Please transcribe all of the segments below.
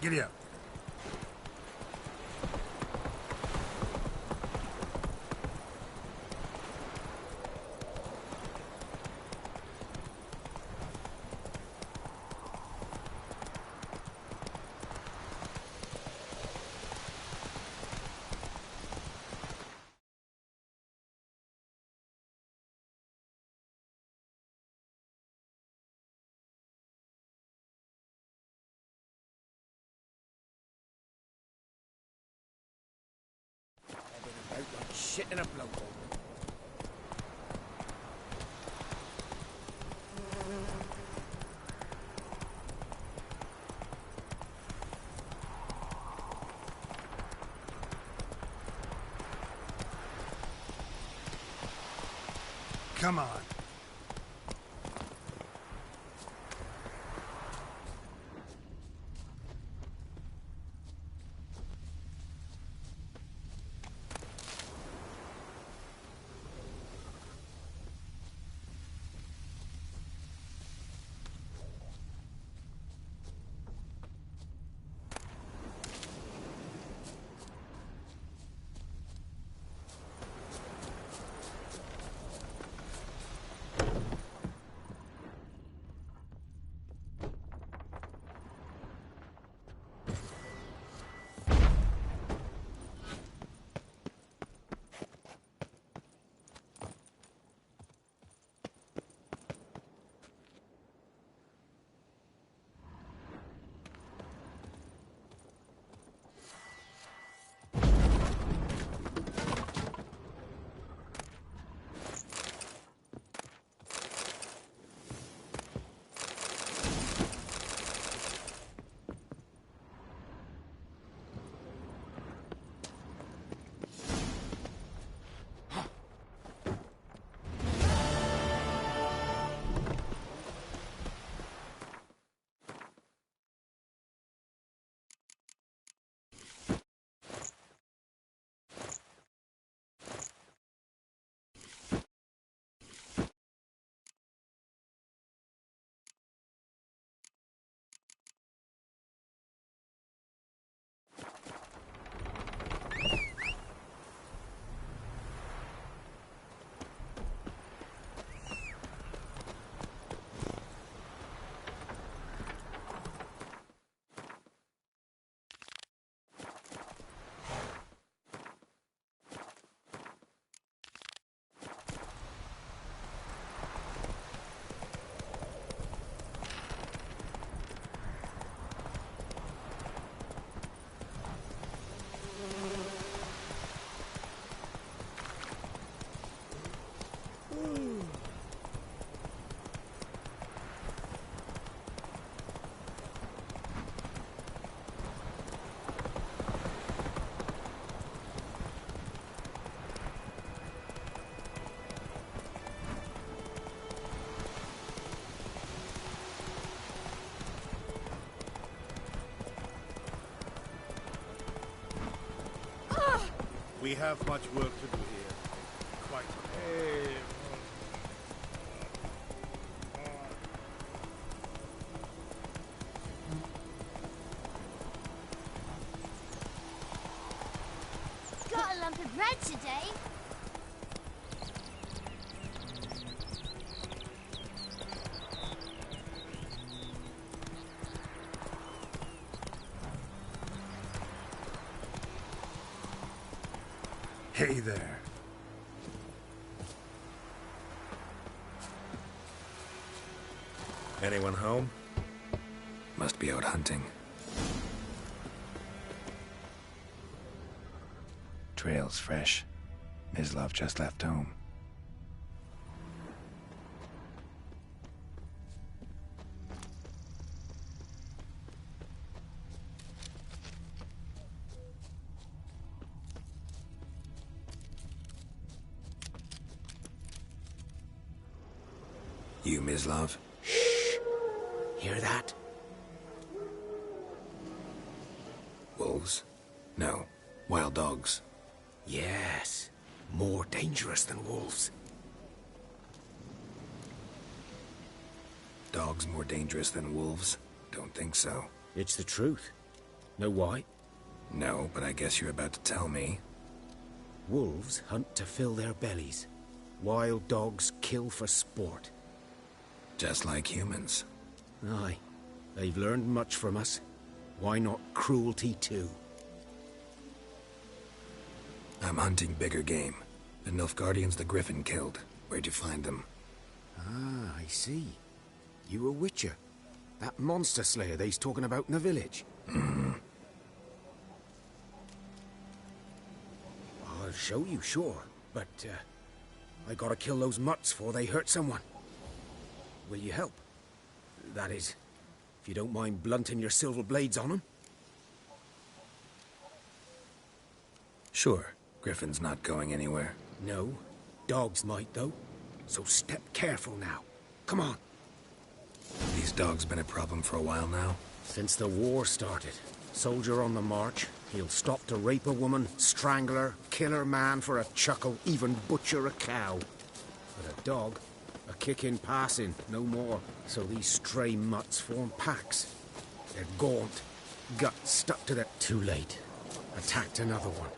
Giddy up. Shit in a blowhole. Come on. We have much work to do here. Quite. Got a lump of bread today. Hey there. Anyone home? Must be out hunting. Trail's fresh. Mislav just left home. You, Mislav? Shh! Hear that? Wolves? No. Wild dogs. Yes. More dangerous than wolves. Dogs more dangerous than wolves? Don't think so. It's the truth. Know why? No, but I guess you're about to tell me. Wolves hunt to fill their bellies. Wild dogs kill for sport. Just like humans. Aye. They've learned much from us. Why not cruelty too? I'm hunting bigger game. The Nilfgaardians the Griffin killed. Where'd you find them? Ah, I see. You a witcher. That monster slayer they's talking about in the village. I'll show you, sure. But, I gotta kill those mutts before they hurt someone. Will you help? That is, if you don't mind blunting your silver blades on them. Sure. Griffin's not going anywhere. No. Dogs might, though. So step careful now. Come on. These dogs been a problem for a while now? Since the war started. Soldier on the march. He'll stop to rape a woman, strangle her, kill her man for a chuckle, even butcher a cow. But a dog, a kick in passing, no more. So these stray mutts form packs. They're gaunt, guts stuck to their... Too late. Attacked another one.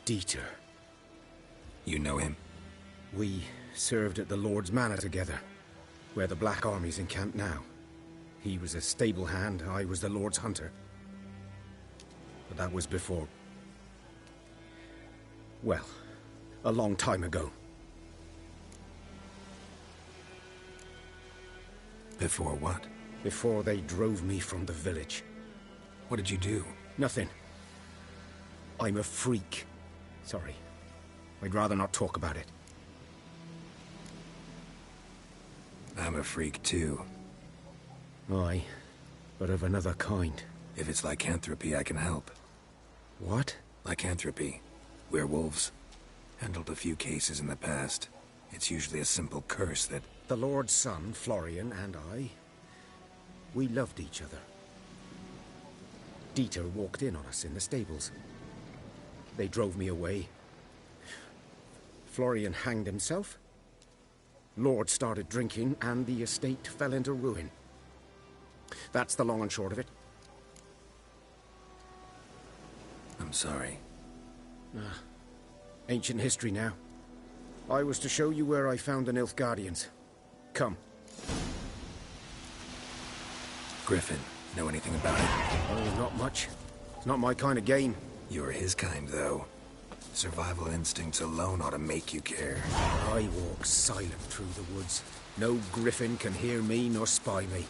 Dieter. You know him? We served at the Lord's Manor together, where the Black Army's encamped now. He was a stable hand, I was the Lord's hunter. But that was before... well, a long time ago. Before what? Before they drove me from the village. What did you do? Nothing. I'm a freak. Sorry. I'd rather not talk about it. I'm a freak too. Aye, but of another kind. If it's lycanthropy, I can help. What? Lycanthropy. werewolves. Handled a few cases in the past. It's usually a simple curse that... The Lord's son, Florian, and I, we loved each other. Dieter walked in on us in the stables. They drove me away. Florian hanged himself. Lord started drinking, and the estate fell into ruin. That's the long and short of it. I'm sorry. Ancient history now. I was to show you where I found the Nilfgaardians. Come. Griffin, know anything about it? Oh, not much. It's not my kind of game. You're his kind, though. Survival instincts alone ought to make you care. I walk silent through the woods. No griffin can hear me nor spy me.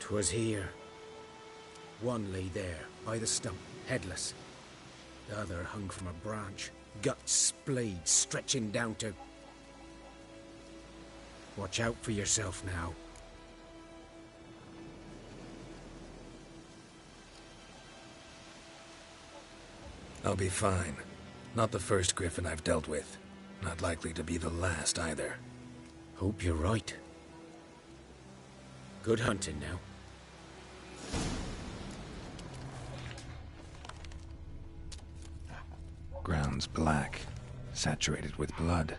'Twas here. One lay there, by the stump, headless. The other hung from a branch, guts splayed, stretching down to... Watch out for yourself now. I'll be fine. Not the first griffin I've dealt with. Not likely to be the last, either. Hope you're right. Good hunting now. Ground's black, saturated with blood.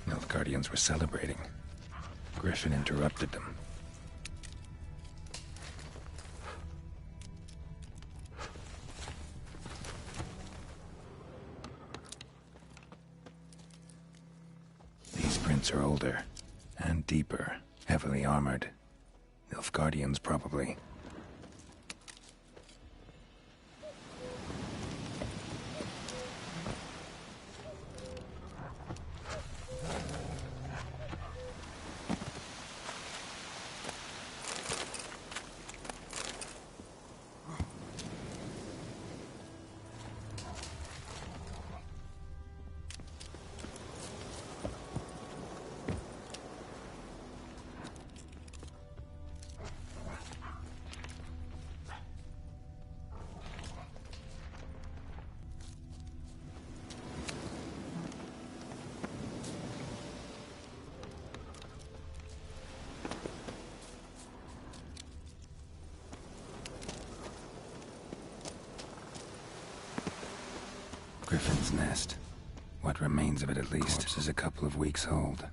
Nilfgaardians were celebrating. Griffin interrupted them. These prints are older, and deeper, heavily armored. Nilfgaardians, probably. Griffin's nest. What remains of it, at least, is a couple of weeks old.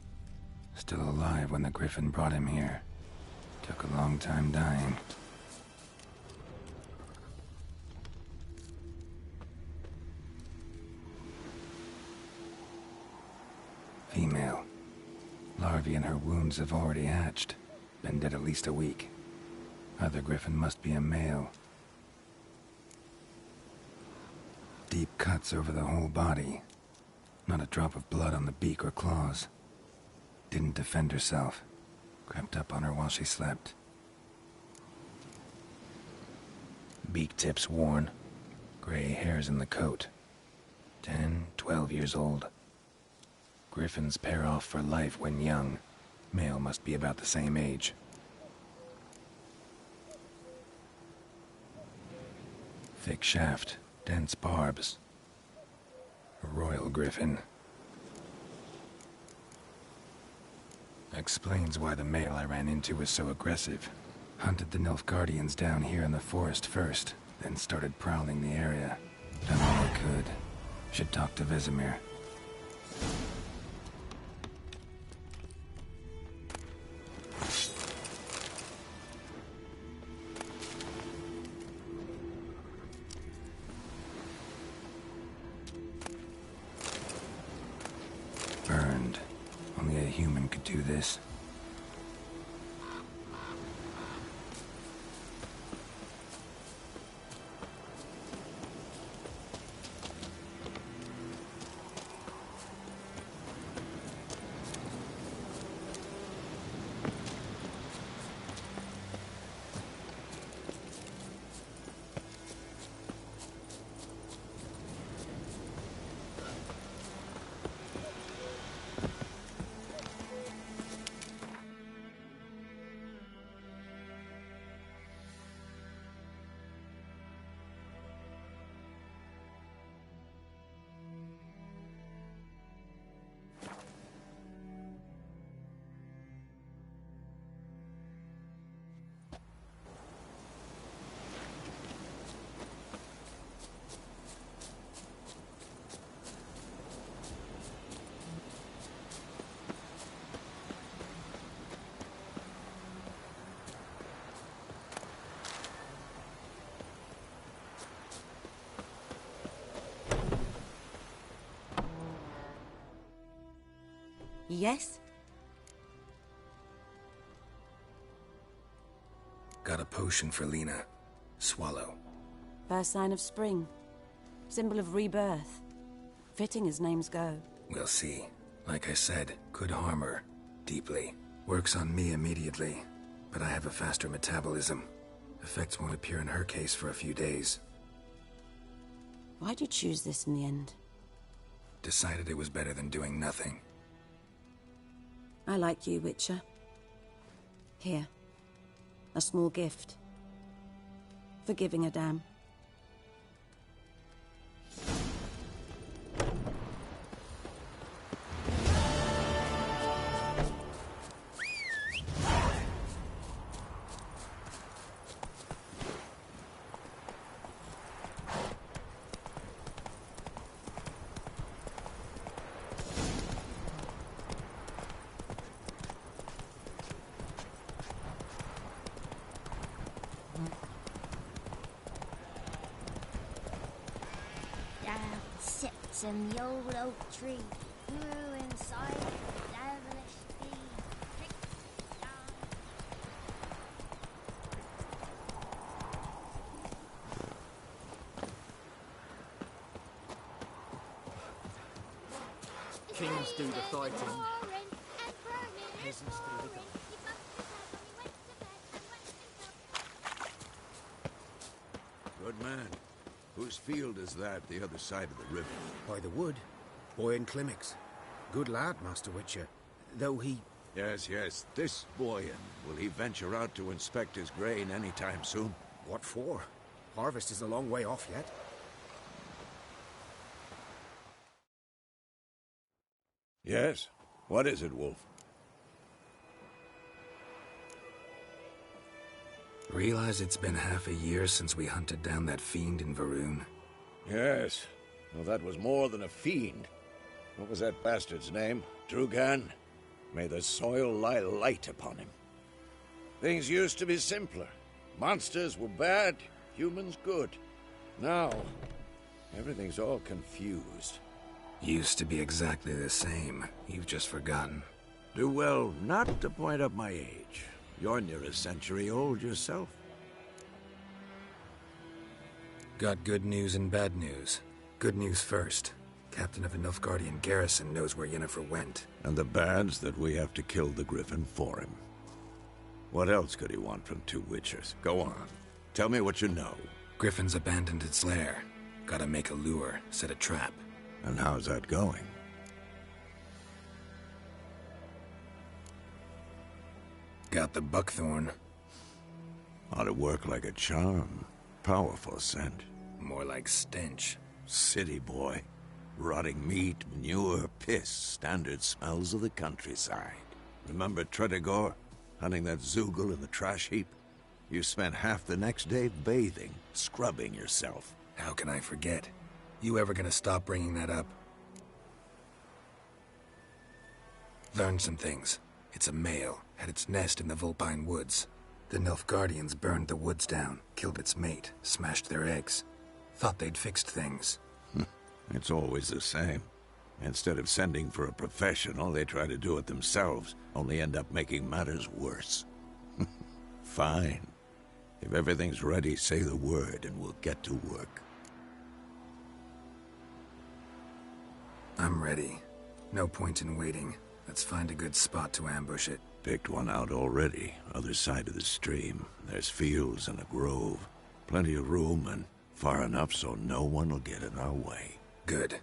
Still alive when the griffin brought him here. Took a long time dying. Female. Larvae in her wounds have already hatched. Been dead at least a week. Other griffin must be a male. Deep cuts over the whole body. Not a drop of blood on the beak or claws. Didn't defend herself. Crept up on her while she slept. Beak tips worn. Gray hairs in the coat. 10, 12 years old. Griffins pair off for life when young. Male must be about the same age. Thick shaft. Dense barbs. A royal griffin. Explains why the male I ran into was so aggressive. Hunted the Nilfgaardians down here in the forest first, then started prowling the area. Done all I could. Should talk to Vesemir. Burned. Only a human could do this. Yes? Got a potion for Lena. Swallow. First sign of spring. Symbol of rebirth. Fitting as names go. We'll see. Like I said, could harm her. Deeply. Works on me immediately. But I have a faster metabolism. Effects won't appear in her case for a few days. Why'd you choose this in the end? Decided it was better than doing nothing. I like you, Witcher. Here. A small gift. For giving a damn. Down sits in the old oak tree, grew inside the devilish bee. Pricked down. Kings do the fighting. Roaring and burning and Peasants do the roaring. He bumped his head when he went to bed and went to bed. Good man. Whose field is that, the other side of the river? By the wood. Boy in Climmix. Good lad, Master Witcher. Though he... Yes, yes, this Boyan. Will he venture out to inspect his grain any time soon? What for? Harvest is a long way off yet. Yes? What is it, Wolf? Realize it's been half a year since we hunted down that fiend in Varun? Yes. Well, that was more than a fiend. What was that bastard's name? Drugan? May the soil lie light upon him. Things used to be simpler. Monsters were bad, humans good. Now, everything's all confused. Used to be exactly the same. You've just forgotten. Do well not to point up my age. You're near a century old yourself. Got good news and bad news. Good news first. Captain of a Nilfgaardian garrison knows where Yennefer went. And the bad's that we have to kill the Griffin for him. What else could he want from two Witchers? Go on. Tell me what you know. Griffin's abandoned its lair. Gotta make a lure, set a trap. And how's that going? Got the buckthorn. Ought to work like a charm. Powerful scent. More like stench. City boy. Rotting meat, manure, piss. Standard smells of the countryside. Remember Tredegor? Hunting that Zoogle in the trash heap? You spent half the next day bathing, scrubbing yourself. How can I forget? You ever gonna stop bringing that up? Learned some things. It's a male, had its nest in the Vulpine Woods. The Nilfgaardians burned the woods down, killed its mate, smashed their eggs. Thought they'd fixed things. It's always the same. Instead of sending for a professional, they try to do it themselves, only end up making matters worse. Fine. If everything's ready, say the word and we'll get to work. I'm ready. No point in waiting. Let's find a good spot to ambush it. Picked one out already, other side of the stream. There's fields and a grove. Plenty of room and far enough so no one will get in our way. Good.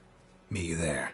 Meet you there.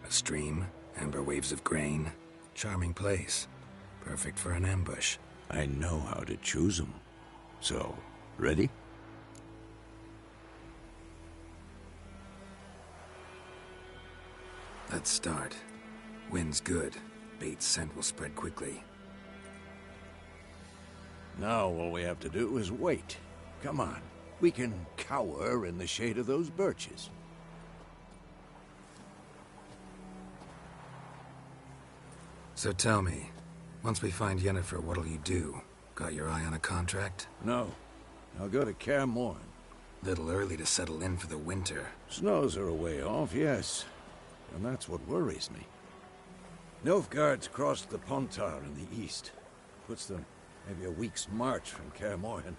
A stream Amber waves of grain. Charming place. Perfect for an ambush. I know how to choose them. So, ready? Let's start. Wind's good. Bait's scent will spread quickly. Now all we have to do is wait. Come on. We can cower in the shade of those birches. So tell me, once we find Yennefer, what'll you do? Got your eye on a contract? No. I'll go to Kaer Morhen. Little early to settle in for the winter. Snows are a way off, yes. And that's what worries me. Nilfgaard's crossed the Pontar in the east. Puts them maybe a week's march from Kaer Morhen.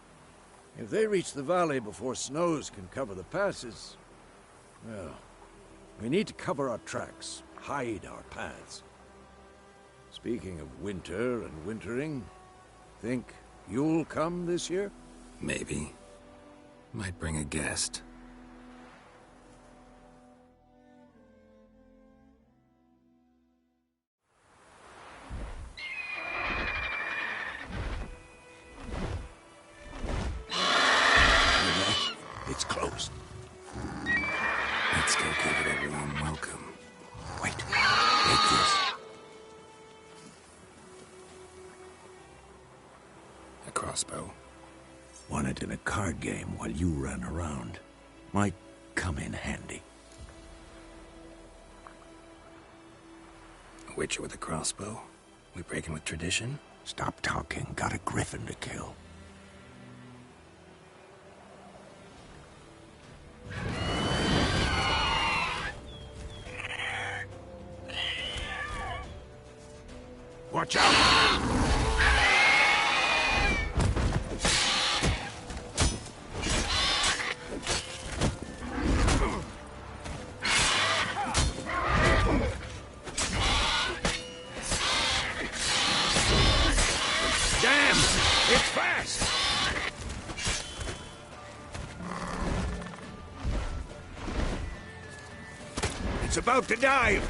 If they reach the valley before snows can cover the passes, well, we need to cover our tracks, hide our paths. Speaking of winter and wintering, think you'll come this year? Maybe. Might bring a guest. It's closed. Let's go give it a warm welcome. Wait, take this. A crossbow. Won it in a card game while you ran around. Might come in handy. A witcher with a crossbow? We breaking with tradition? Stop talking. Got a griffin to kill. Watch out! Damn! It's fast! It's about to dive!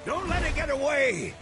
Don't let it get away!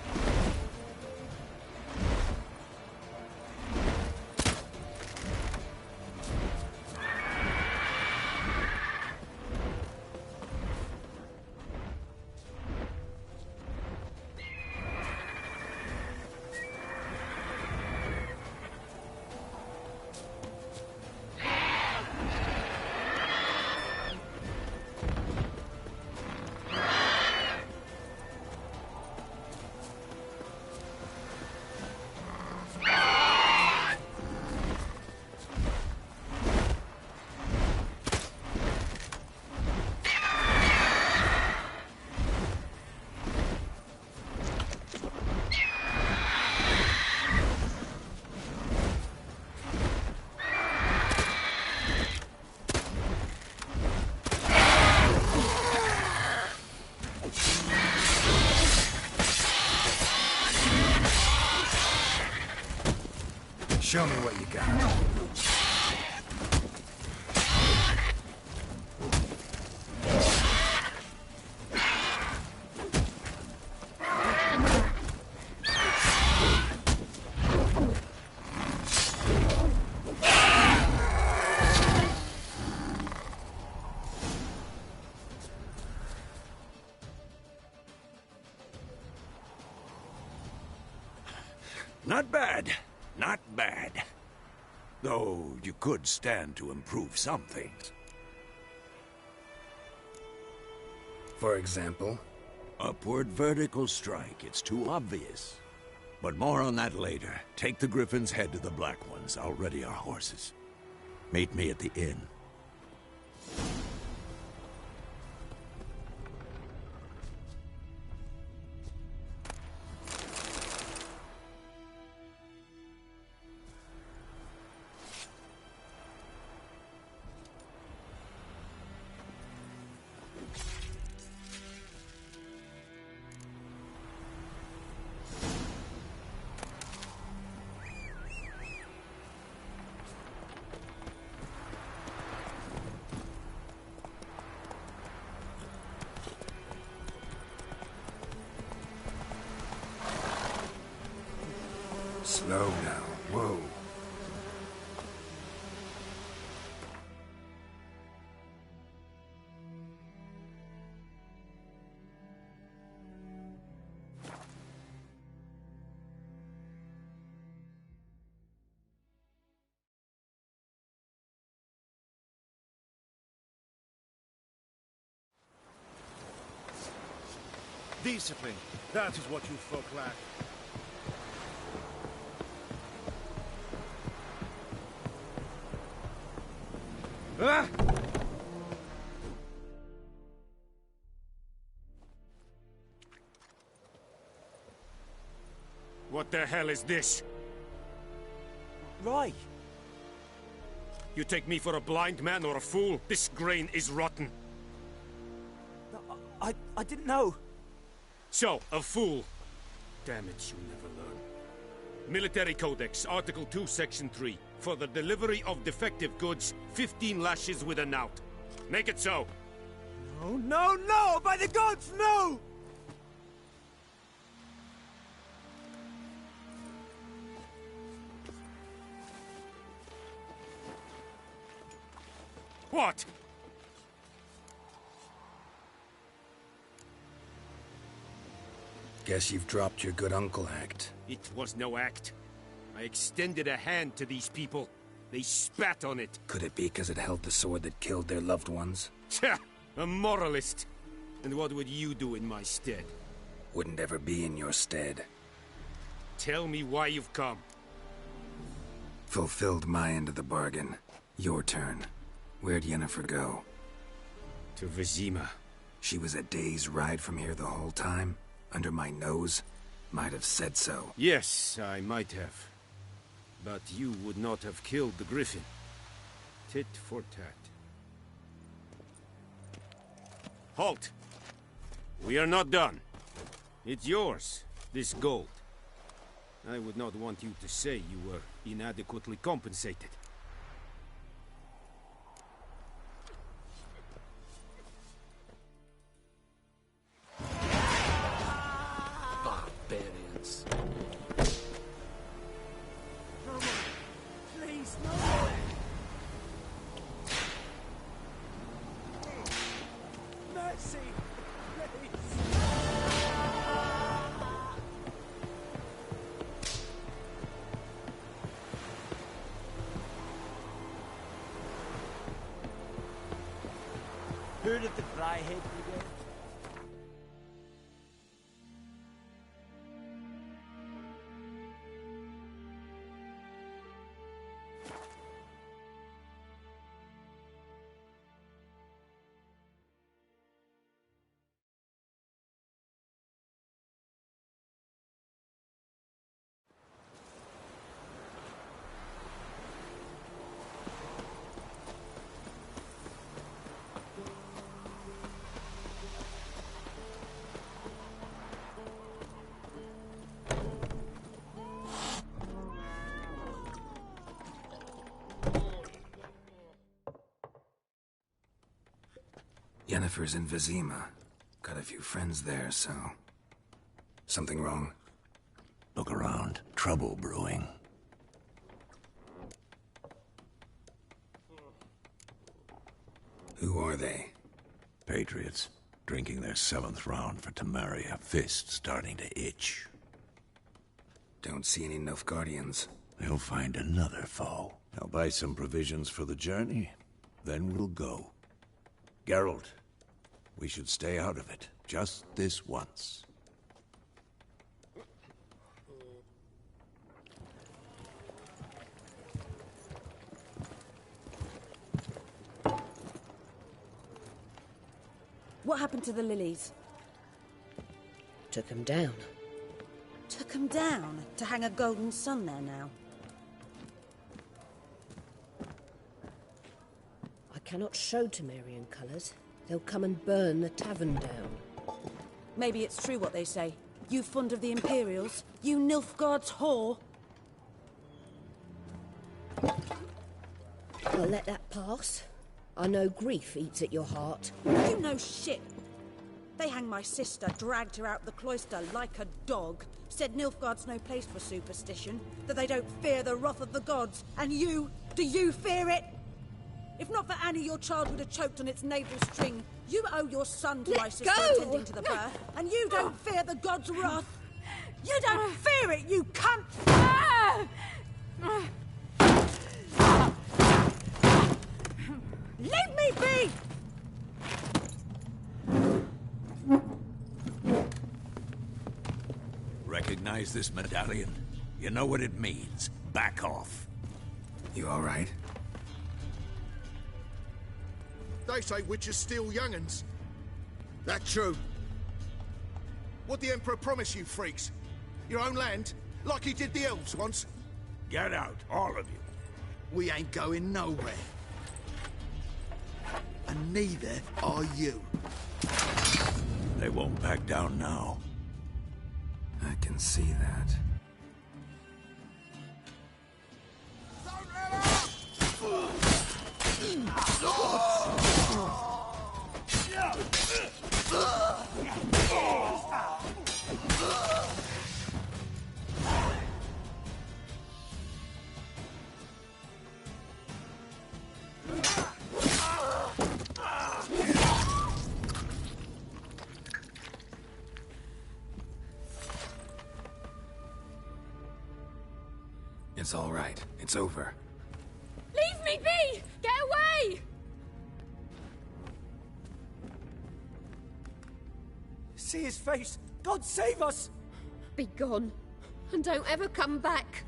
Show me what you got. Not bad. Not bad. Though you could stand to improve some things. For example? Upward vertical strike. It's too obvious. But more on that later. Take the Griffin's head to the Black Ones. I'll ready our horses. Meet me at the inn. Slow now. Whoa. Discipline. That is what you folk lack. Ah! What the hell is this? Right. You take me for a blind man or a fool? This grain is rotten. I didn't know. So, a fool. Damn it, you never learn. Military Codex, Article 2, Section 3. For the delivery of defective goods, 15 lashes with a knout. Make it so. No, no, no! By the gods, no! What? Guess you've dropped your good uncle act. It was no act. I extended a hand to these people. They spat on it. Could it be because it held the sword that killed their loved ones? Tja, a moralist. And what would you do in my stead? Wouldn't ever be in your stead. Tell me why you've come. Fulfilled my end of the bargain. Your turn. Where'd Yennefer go? To Vizima. She was a day's ride from here the whole time? Under my nose? Might have said so. Yes, I might have. But you would not have killed the griffin. Tit for tat. Halt! We are not done. It's yours, this gold. I would not want you to say you were inadequately compensated. Barbarians. No more. Please, no more. Mercy. Please. Heard of the Fryhead Brigade? Yennefer's in Vizima. Got a few friends there, so... Something wrong? Look around. Trouble brewing. Who are they? Patriots. Drinking their 7th round for Temeria. Fist starting to itch. Don't see any Nilfgaardians. They'll find another foe. I'll buy some provisions for the journey. Then we'll go. Geralt, we should stay out of it. Just this once. What happened to the lilies? Took him down. Took 'em down to hang a golden sun there now. I cannot show Temerian colours. They'll come and burn the tavern down. Maybe it's true what they say. You fond of the Imperials? You Nilfgaard's whore? I'll let that pass. I know grief eats at your heart. You know shit. They hanged my sister, dragged her out the cloister like a dog, said Nilfgaard's no place for superstition, that they don't fear the wrath of the gods. And you, do you fear it? If not for Annie, your child would have choked on its navel string. You owe your son to my sister attending to the birth, and you don't fear the gods' wrath. You don't fear it, you cunt! Leave me be! Recognize this medallion? You know what it means. Back off. You all right? They say witches steal young'uns. That true? What the Emperor promise you, freaks? Your own land? Like he did the elves once? Get out, all of you. We ain't going nowhere. And neither are you. They won't back down now. I can see that. It's all right. It's over. Leave me be! Get away! See his face! God save us! Be gone, and don't ever come back.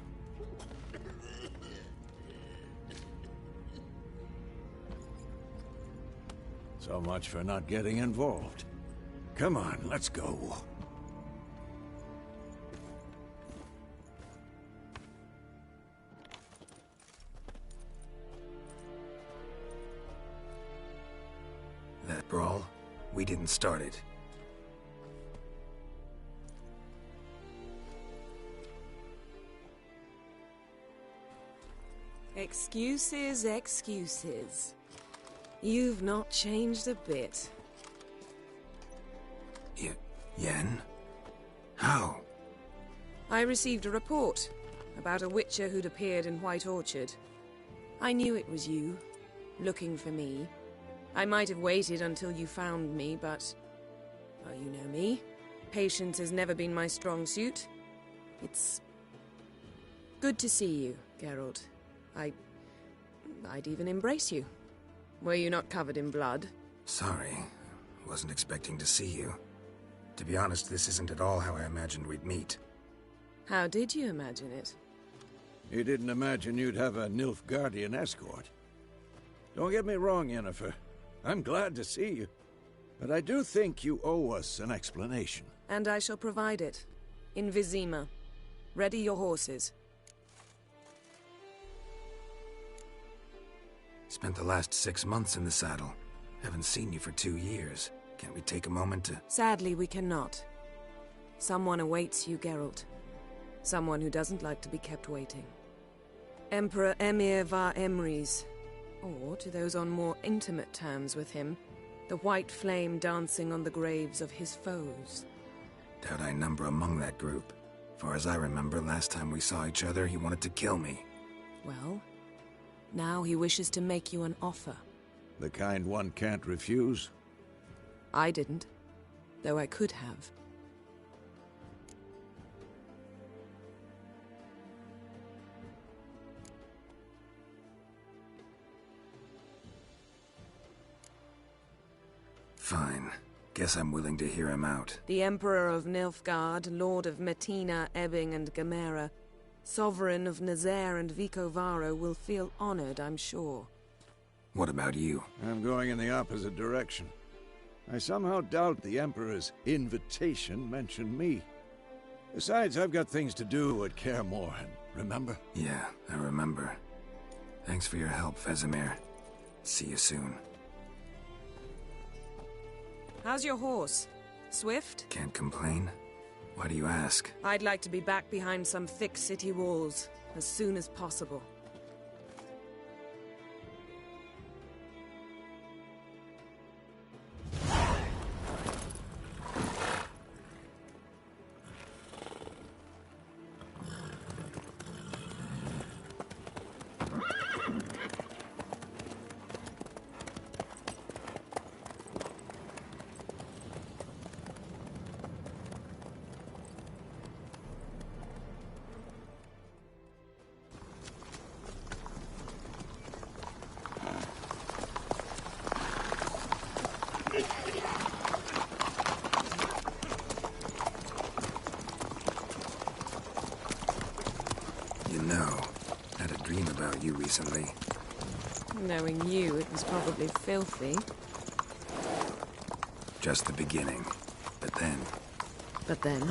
So much for not getting involved. Come on, let's go. That brawl, we didn't start it. Excuses, excuses. You've not changed a bit. Yen? How? I received a report about a witcher who'd appeared in White Orchard. I knew it was you, looking for me. I might have waited until you found me, but... well, you know me. Patience has never been my strong suit. It's... good to see you, Geralt. I'd even embrace you. Were you not covered in blood? Sorry. Wasn't expecting to see you. To be honest, this isn't at all how I imagined we'd meet. How did you imagine it? You didn't imagine you'd have a Nilfgaardian escort. Don't get me wrong, Yennefer. I'm glad to see you. But I do think you owe us an explanation. And I shall provide it. In Vizima. Ready your horses. Spent the last 6 months in the saddle. Haven't seen you for 2 years. Can't we take a moment to... Sadly, we cannot. Someone awaits you, Geralt. Someone who doesn't like to be kept waiting. Emperor Emir var Emrys. Or, to those on more intimate terms with him, the white flame dancing on the graves of his foes. Doubt I number among that group. Far as I remember, last time we saw each other, he wanted to kill me. Well, now he wishes to make you an offer. The kind one can't refuse? I didn't, though I could have. Fine. Guess I'm willing to hear him out. The Emperor of Nilfgaard, Lord of Metina, Ebbing and Gamera, Sovereign of Nazaire and Vicovaro will feel honored, I'm sure. What about you? I'm going in the opposite direction. I somehow doubt the Emperor's invitation mentioned me. Besides, I've got things to do at Kaer Morhen, remember? Yeah, I remember. Thanks for your help, Vesemir. See you soon. How's your horse? Swift? Can't complain. Why do you ask? I'd like to be back behind some thick city walls, as soon as possible. recently. Knowing you, it was probably filthy. Just the beginning. But then... But then...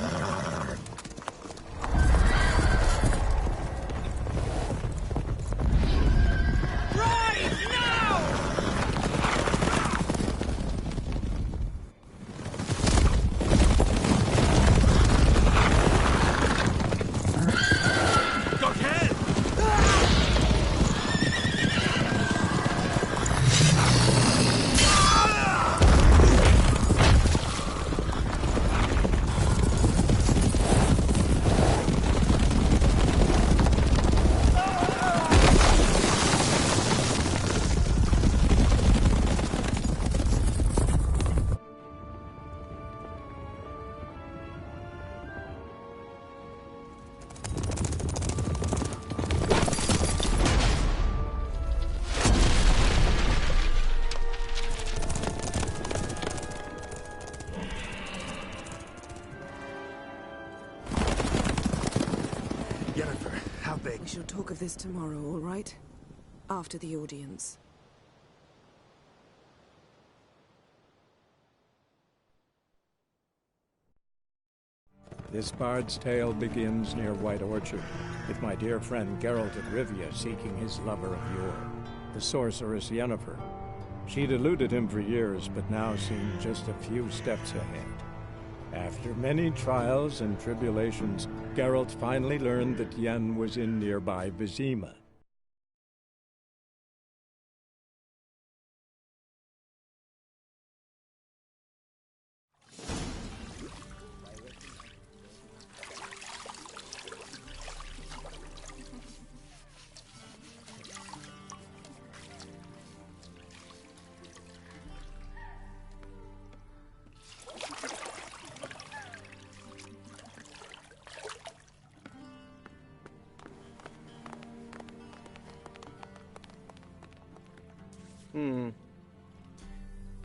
We shall talk of this tomorrow, all right? After the audience. This bard's tale begins near White Orchard, with my dear friend Geralt of Rivia seeking his lover of yore, the sorceress Yennefer. She'd eluded him for years, but now seemed just a few steps ahead. After many trials and tribulations, Geralt finally learned that Yen was in nearby Vizima.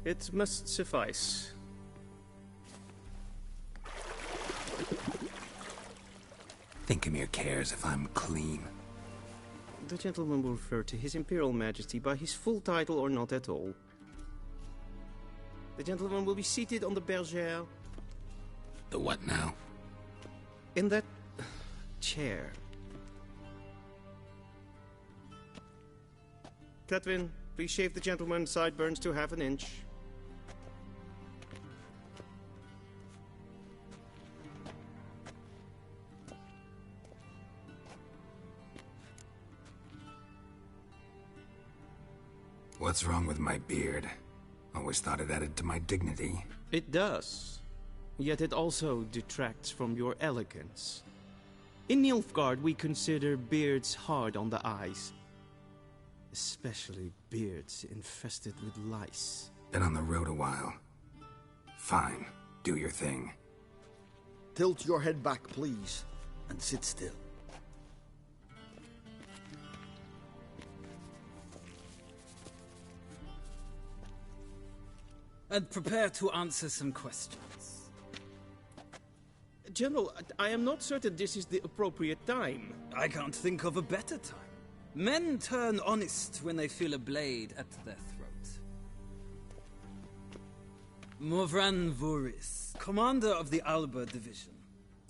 It must suffice. Thinkamir cares if I'm clean. The gentleman will refer to His Imperial Majesty by his full title or not at all. The gentleman will be seated on the bergère. The what now? In that chair. Catwin, please shave the gentleman's sideburns to half an inch. What's wrong with my beard? Always thought it added to my dignity. It does. Yet it also detracts from your elegance. In Nilfgaard, we consider beards hard on the eyes. Especially beards infested with lice. Been on the road a while. Fine. Do your thing. Tilt your head back, please, and sit still. And prepare to answer some questions. General, I am not certain this is the appropriate time. I can't think of a better time. Men turn honest when they feel a blade at their throat. Morvran Vuris, commander of the Alba Division.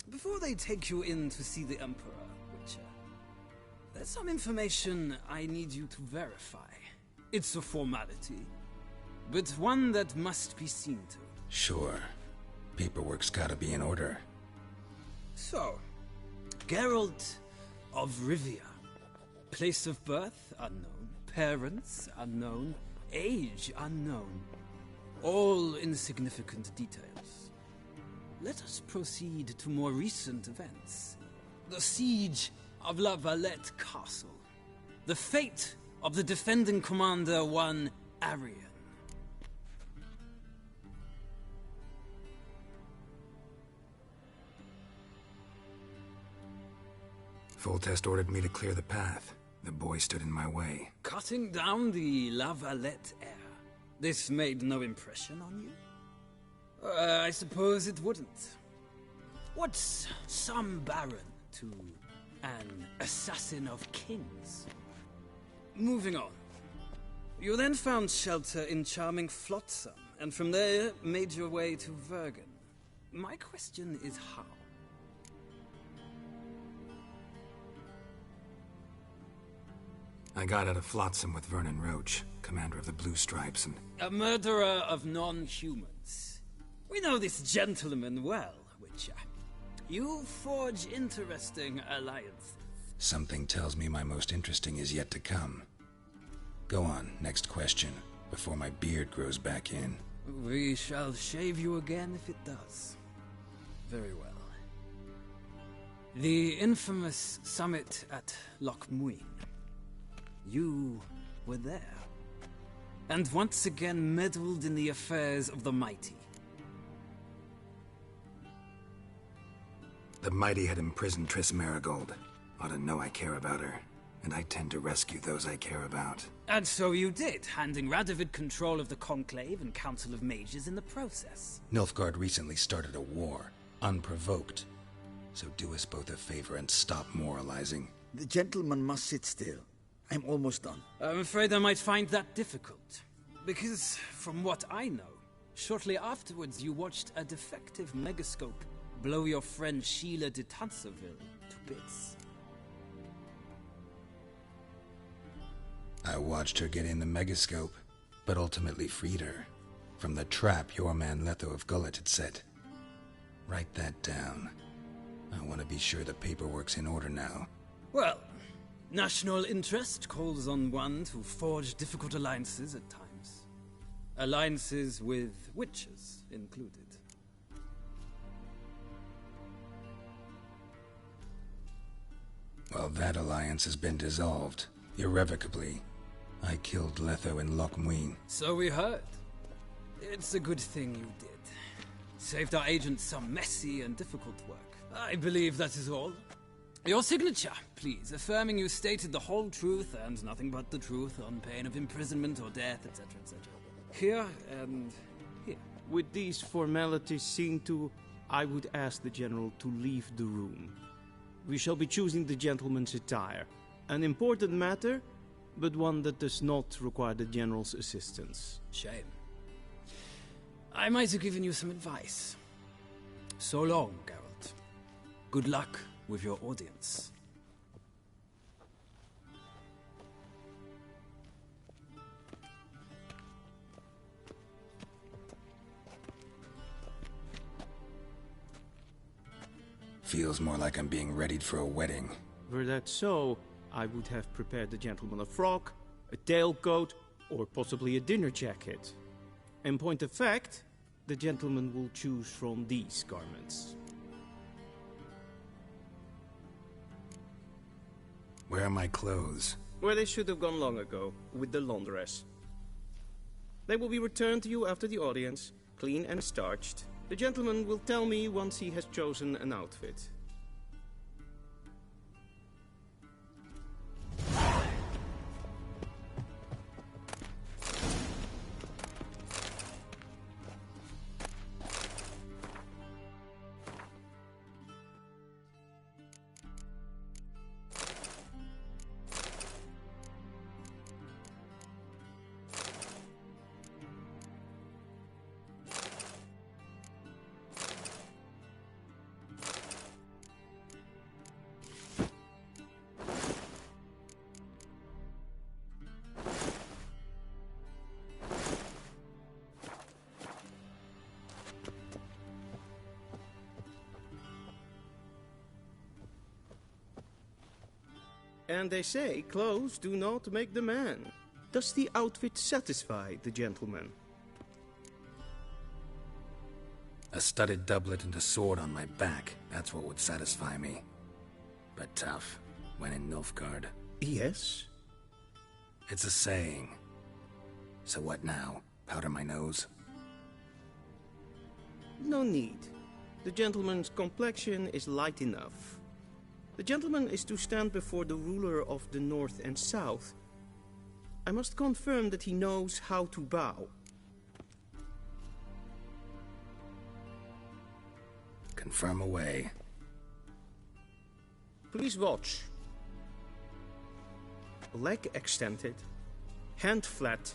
Before they take you in to see the Emperor, Witcher, there's some information I need you to verify. It's a formality, but one that must be seen to. Sure. Paperwork's gotta be in order. So, Geralt of Rivia. Place of birth unknown, parents unknown, age unknown. All insignificant details. Let us proceed to more recent events. The siege of La Valette Castle. The fate of the defending commander, one Arian. Foltest ordered me to clear the path. The boy stood in my way. Cutting down the La Valette heir. This made no impression on you? I suppose it wouldn't. What's some baron to an assassin of kings? moving on. You then found shelter in charming Flotsam, and from there made your way to Vergen. My question is how? I got out of Flotsam with Vernon Roach, commander of the Blue Stripes, and... A murderer of non-humans. We know this gentleman well, Witcher. You forge interesting alliances. Something tells me my most interesting is yet to come. Go on, next question, before my beard grows back in. We shall shave you again if it does. Very well. The infamous summit at Loch Muin. You were there. And once again meddled in the affairs of the mighty. The mighty had imprisoned Triss Marigold. Ought to know I care about her, and I tend to rescue those I care about. And so you did, handing Radovid control of the Conclave and Council of Mages in the process. Nilfgaard recently started a war, unprovoked. So do us both a favor and stop moralizing. The gentleman must sit still. I'm almost done. I'm afraid I might find that difficult. Because, from what I know, shortly afterwards you watched a defective megascope blow your friend Sheila de Tanserville to bits. I watched her get in the megascope, but ultimately freed her from the trap your man Letho of Gullet had set. Write that down. I want to be sure the paperwork's in order now. Well, national interest calls on one to forge difficult alliances at times. Alliances with witches included. Well, that alliance has been dissolved, irrevocably. I killed Letho in Loch Muin. So we heard. It's a good thing you did. Saved our agent some messy and difficult work. I believe that is all. Your signature, please, affirming you stated the whole truth and nothing but the truth on pain of imprisonment or death, etc., etc. Here and here. With these formalities seen to, I would ask the General to leave the room. We shall be choosing the gentleman's attire. An important matter, but one that does not require the General's assistance. Shame. I might have given you some advice. So long, Geralt. Good luck with your audience. Feels more like I'm being readied for a wedding. Were that so, I would have prepared the gentleman a frock, a tailcoat, or possibly a dinner jacket. In point of fact, the gentleman will choose from these garments. Where are my clothes? Where they should have gone long ago, with the laundress. They will be returned to you after the audience, clean and starched. The gentleman will tell me once he has chosen an outfit. And they say clothes do not make the man. Does the outfit satisfy the gentleman? A studded doublet and a sword on my back. That's what would satisfy me. But tough, when in Nilfgaard. Yes? It's a saying. So what now? Powder my nose? No need. The gentleman's complexion is light enough. The gentleman is to stand before the ruler of the North and South. I must confirm that he knows how to bow. Confirm away. Please watch. leg extended, hand flat,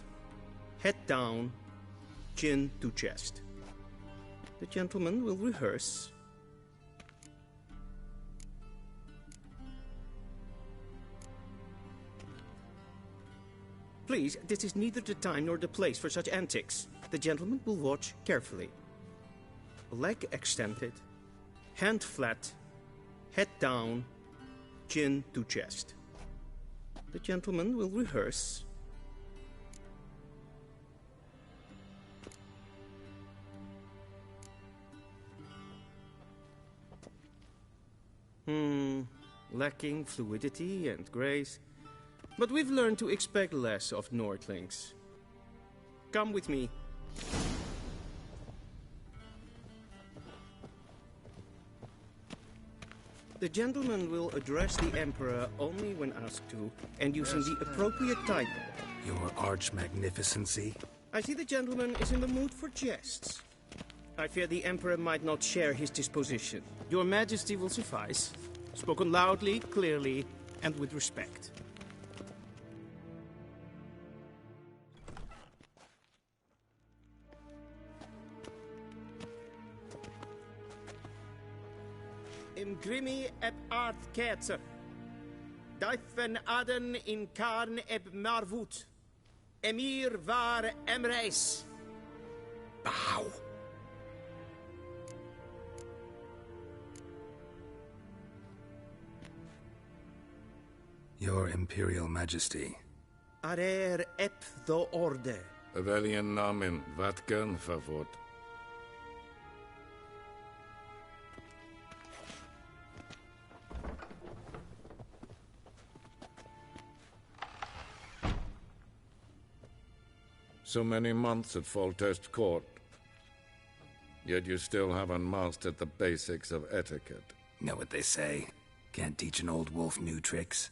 head down, chin to chest. The gentleman will rehearse. Please, this is neither the time nor the place for such antics. The gentleman will watch carefully. Leg extended, hand flat, head down, chin to chest. The gentleman will rehearse. Lacking fluidity and grace. But we've learned to expect less of Nordlings. Come with me. The gentleman will address the Emperor only when asked to, and using the appropriate title. Your Arch-Magnificency? I see the gentleman is in the mood for jests. I fear the Emperor might not share his disposition. Your Majesty will suffice. Spoken loudly, clearly, and with respect. Im grimi eb art ketzer. Daifen aden in karn eb marvut. Emir var emreis. Bow. Your Imperial Majesty. Arer ep the orde. Evelien namen, vatgen favot. So many months at Foltest Court, yet you still haven't mastered the basics of etiquette. Know what they say? Can't teach an old wolf new tricks.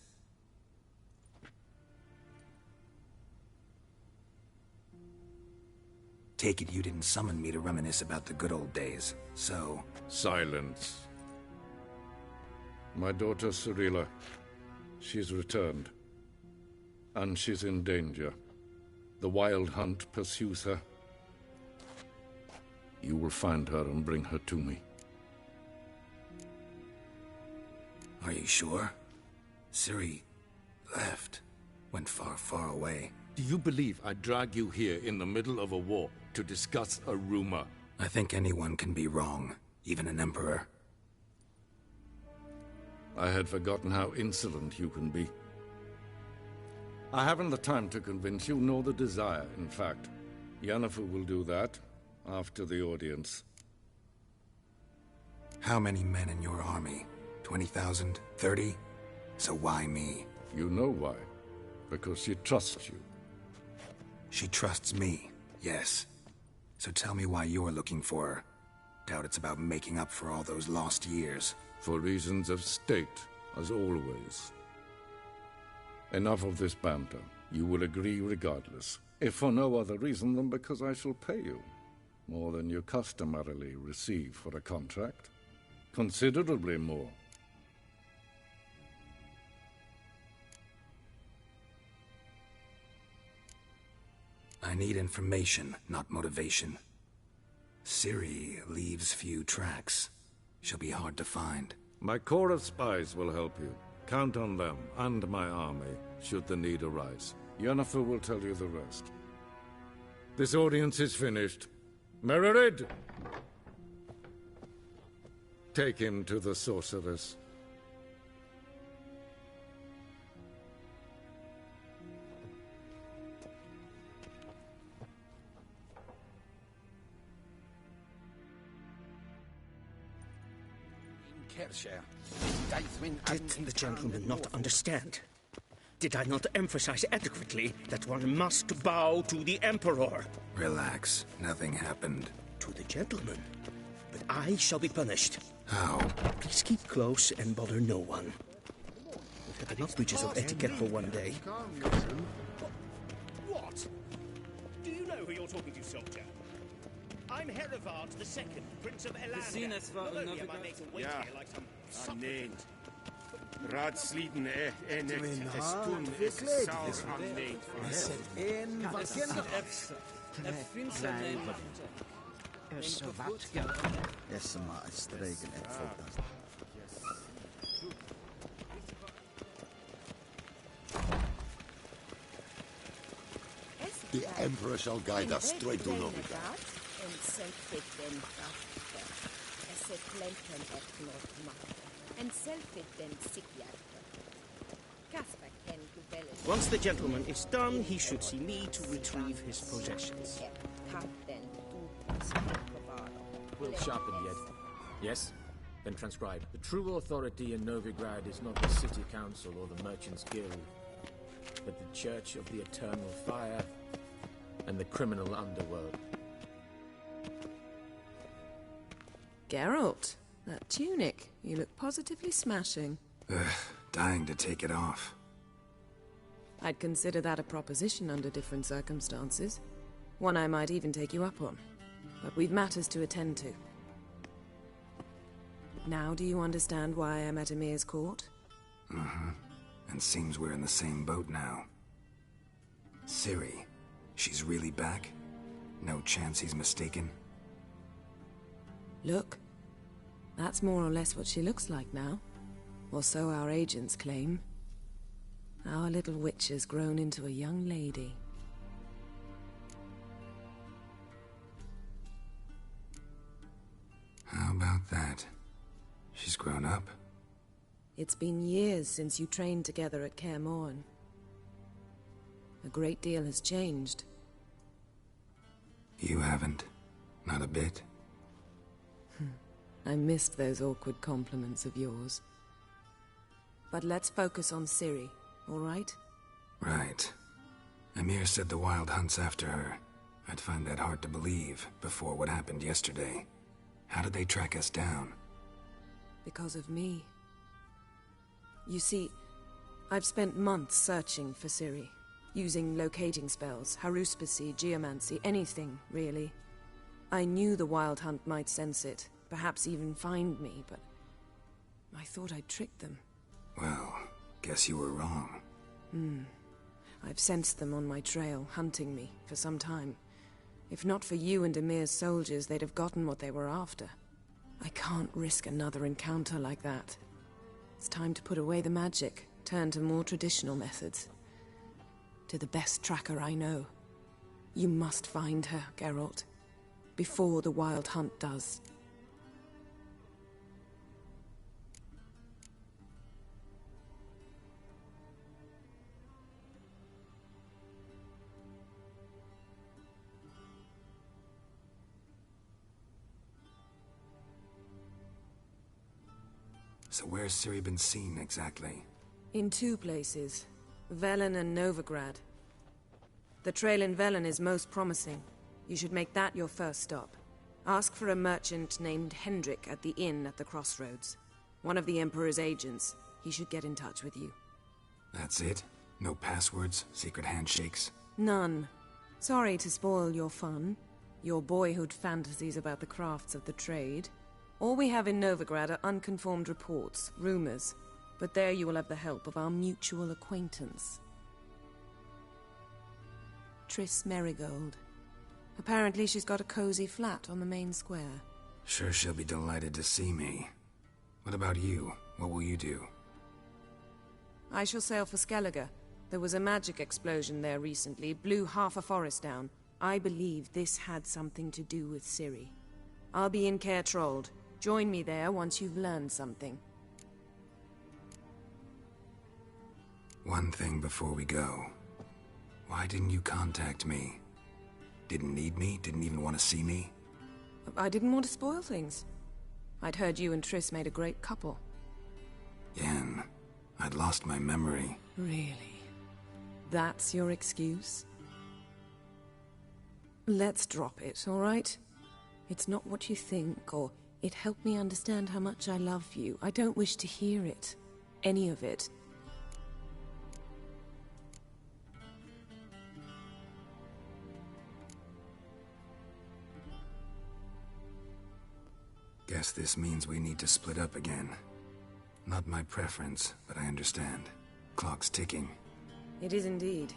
Take it you didn't summon me to reminisce about the good old days, so... Silence. My daughter Cirilla, she's returned. And she's in danger. The Wild Hunt pursues her. You will find her and bring her to me. Are you sure? Ciri left. Went far, far away. Do you believe I'd drag you here in the middle of a war to discuss a rumor? I think anyone can be wrong, even an emperor. I had forgotten how insolent you can be. I haven't the time to convince you, nor the desire, in fact. Yennefer will do that after the audience. How many men in your army? 20,000? 30? So why me? You know why. Because she trusts you. She trusts me, yes. So tell me why you're looking for her. Doubt it's about making up for all those lost years. For reasons of state, as always. Enough of this banter. You will agree regardless. If for no other reason than because I shall pay you. More than you customarily receive for a contract. Considerably more. I need information, not motivation. Ciri leaves few tracks. She'll be hard to find. My corps of spies will help you. Count on them, and my army, should the need arise. Yennefer will tell you the rest. This audience is finished. Mererid! Take him to the sorceress. Did the gentleman not understand? Did I not emphasize adequately that one must bow to the Emperor? Relax. Nothing happened. To the gentleman. But I shall be punished. How? Please keep close and bother no one. We've had enough breaches of etiquette for one day. What? Do you know who you're talking to, soldier? I'm Herivard II, Prince of Elander. Not only am I made to wait here like some supplicant, Raadsleden enet es toen is saur aanleed. Esma is streken et fantastisch. The Emperor shall guide us straight to Novigrad. Once the gentleman is done, he should see me to retrieve his possessions. Will sharpen yet. Yes? Then transcribe. The true authority in Novigrad is not the city council or the merchants' guild, but the Church of the Eternal Fire and the criminal underworld. Geralt, that tunic. You look positively smashing. Ugh, dying to take it off. I'd consider that a proposition under different circumstances. One I might even take you up on. But we've matters to attend to. Now do you understand why I'm at Emir's court? Mm-hmm. And seems we're in the same boat now. Ciri, she's really back? No chance he's mistaken? Look. That's more or less what she looks like now. Or so our agents claim. Our little witch has grown into a young lady. How about that? She's grown up? It's been years since you trained together at Kaer Morhen. A great deal has changed. You haven't? Not a bit? I missed those awkward compliments of yours. But let's focus on Ciri, all right? Right. Emir said the Wild Hunt's after her. I'd find that hard to believe before what happened yesterday. How did they track us down? Because of me. You see, I've spent months searching for Ciri, using locating spells, haruspicy, geomancy, anything, really. I knew the Wild Hunt might sense it, perhaps even find me, but I thought I'd tricked them. Well, guess you were wrong. I've sensed them on my trail, hunting me, for some time. If not for you and Emir's soldiers, they'd have gotten what they were after. I can't risk another encounter like that. It's time to put away the magic, turn to more traditional methods. To the best tracker I know. You must find her, Geralt. Before the Wild Hunt does. So where's Ciri been seen, exactly? In two places. Velen and Novigrad. The trail in Velen is most promising. You should make that your first stop. Ask for a merchant named Hendrik at the inn at the crossroads. One of the Emperor's agents. He should get in touch with you. That's it? No passwords? Secret handshakes? None. Sorry to spoil your fun. Your boyhood fantasies about the crafts of the trade. All we have in Novigrad are unconformed reports, rumors. But there you will have the help of our mutual acquaintance. Triss Merigold. Apparently she's got a cozy flat on the main square. Sure she'll be delighted to see me. What about you? What will you do? I shall sail for Skellige. There was a magic explosion there recently, blew half a forest down. I believe this had something to do with Ciri. I'll be in Caer Trold. Join me there once you've learned something. One thing before we go. Why didn't you contact me? Didn't need me? Didn't even want to see me? I didn't want to spoil things. I'd heard you and Triss made a great couple. Yen, I'd lost my memory. Really? That's your excuse? Let's drop it, all right? It's not what you think, or it helped me understand how much I love you. I don't wish to hear it. Any of it. Guess this means we need to split up again. Not my preference, but I understand. Clock's ticking. It is indeed.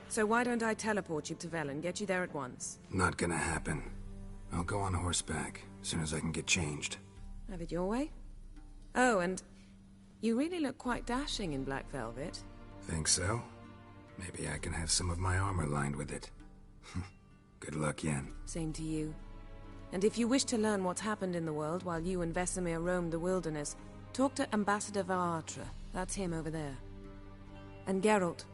So why don't I teleport you to Vel and get you there at once? Not gonna happen. I'll go on horseback, as soon as I can get changed. Have it your way? Oh, and you really look quite dashing in black velvet. Think so? Maybe I can have some of my armor lined with it. Good luck, Yen. Same to you. And if you wish to learn what's happened in the world while you and Vesemir roamed the wilderness, talk to Ambassador Varatra. That's him over there. And Geralt,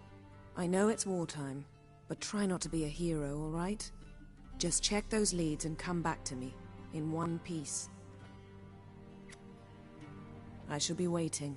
I know it's wartime, but try not to be a hero, all right? Just check those leads and come back to me, in one piece. I shall be waiting.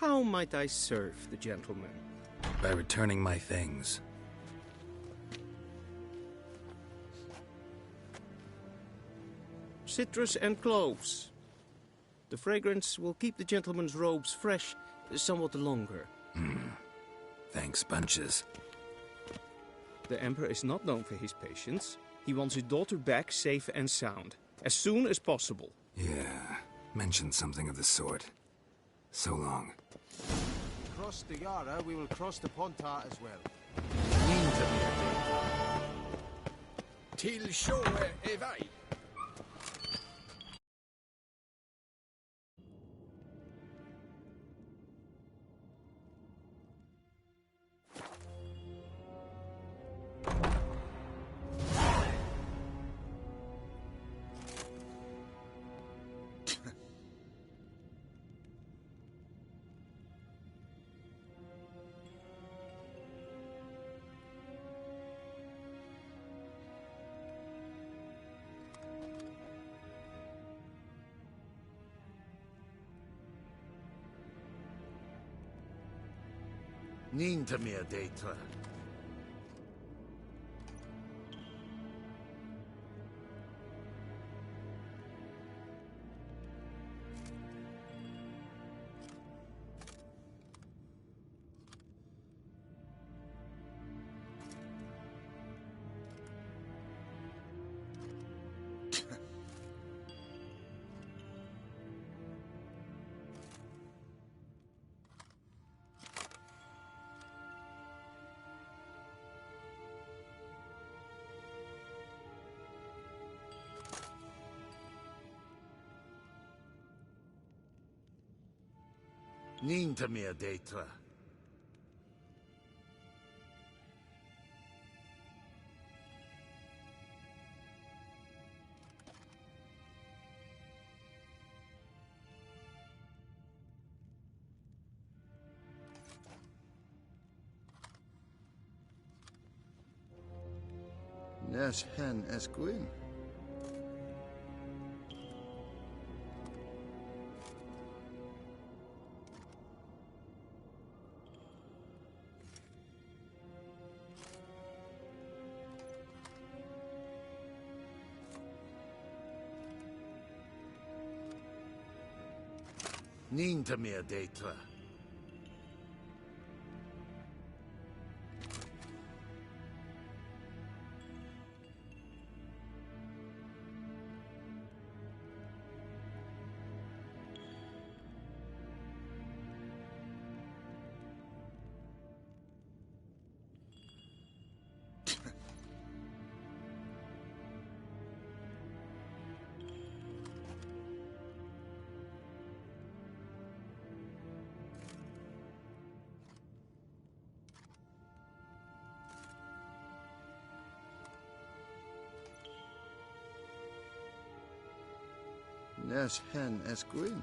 How might I serve the gentleman? By returning my things. Citrus and cloves. The fragrance will keep the gentleman's robes fresh somewhat longer. Thanks, bunches. The Emperor is not known for his patience. He wants his daughter back safe and sound, as soon as possible. Yeah, mentioned something of the sort. So long. Cross the Yara, we will cross the Pontar as well. Till sjøe er vei. Ninta mer deitra. Ninta mer deitra. Nes hen esquin. Ninta mer deitra. Nes hen esquin.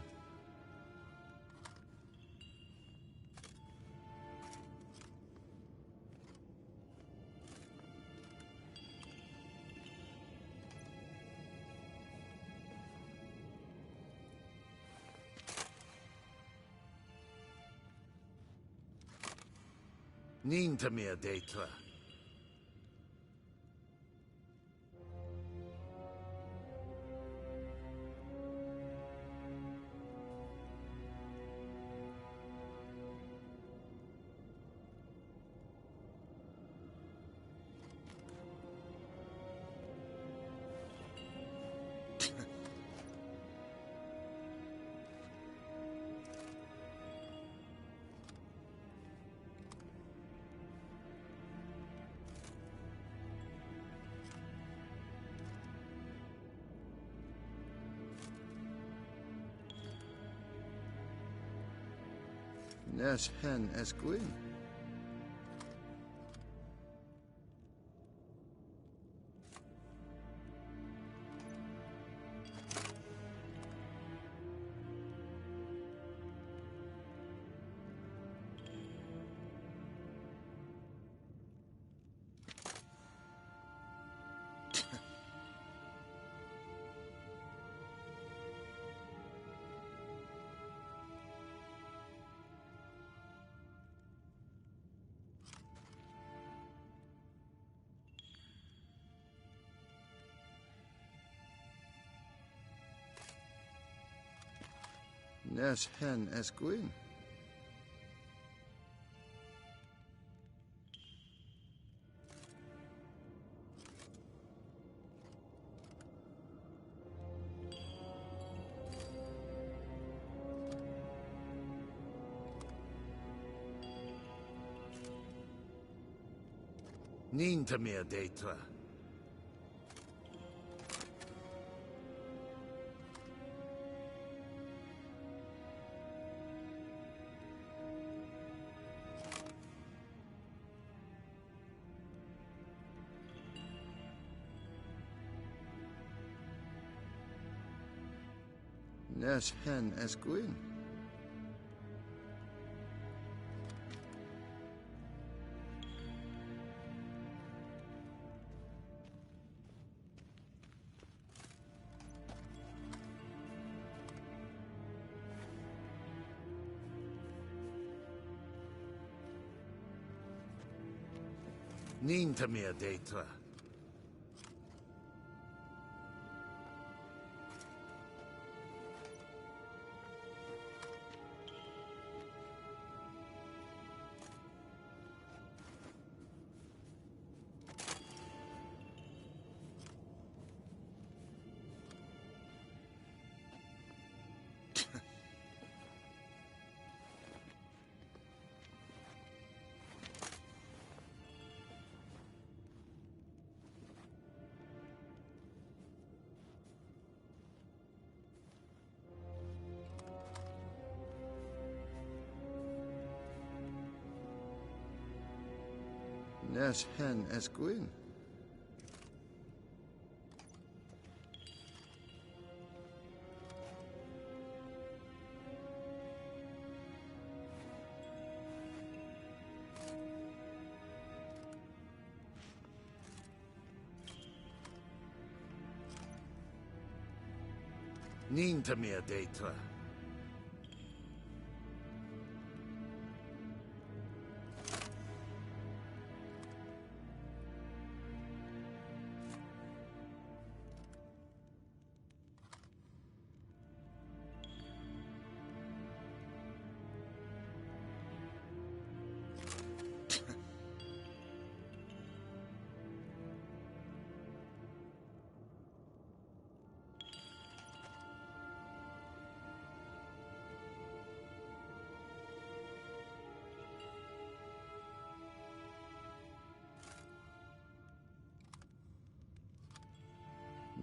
Ninta mer deitra. Nes hen es gwyn. Nes hen es gwyn. Nín ta mé détra. Nes hen es gwyn. Nín ta mé détra. Nes hen es gwyn. Nín ta mé détra.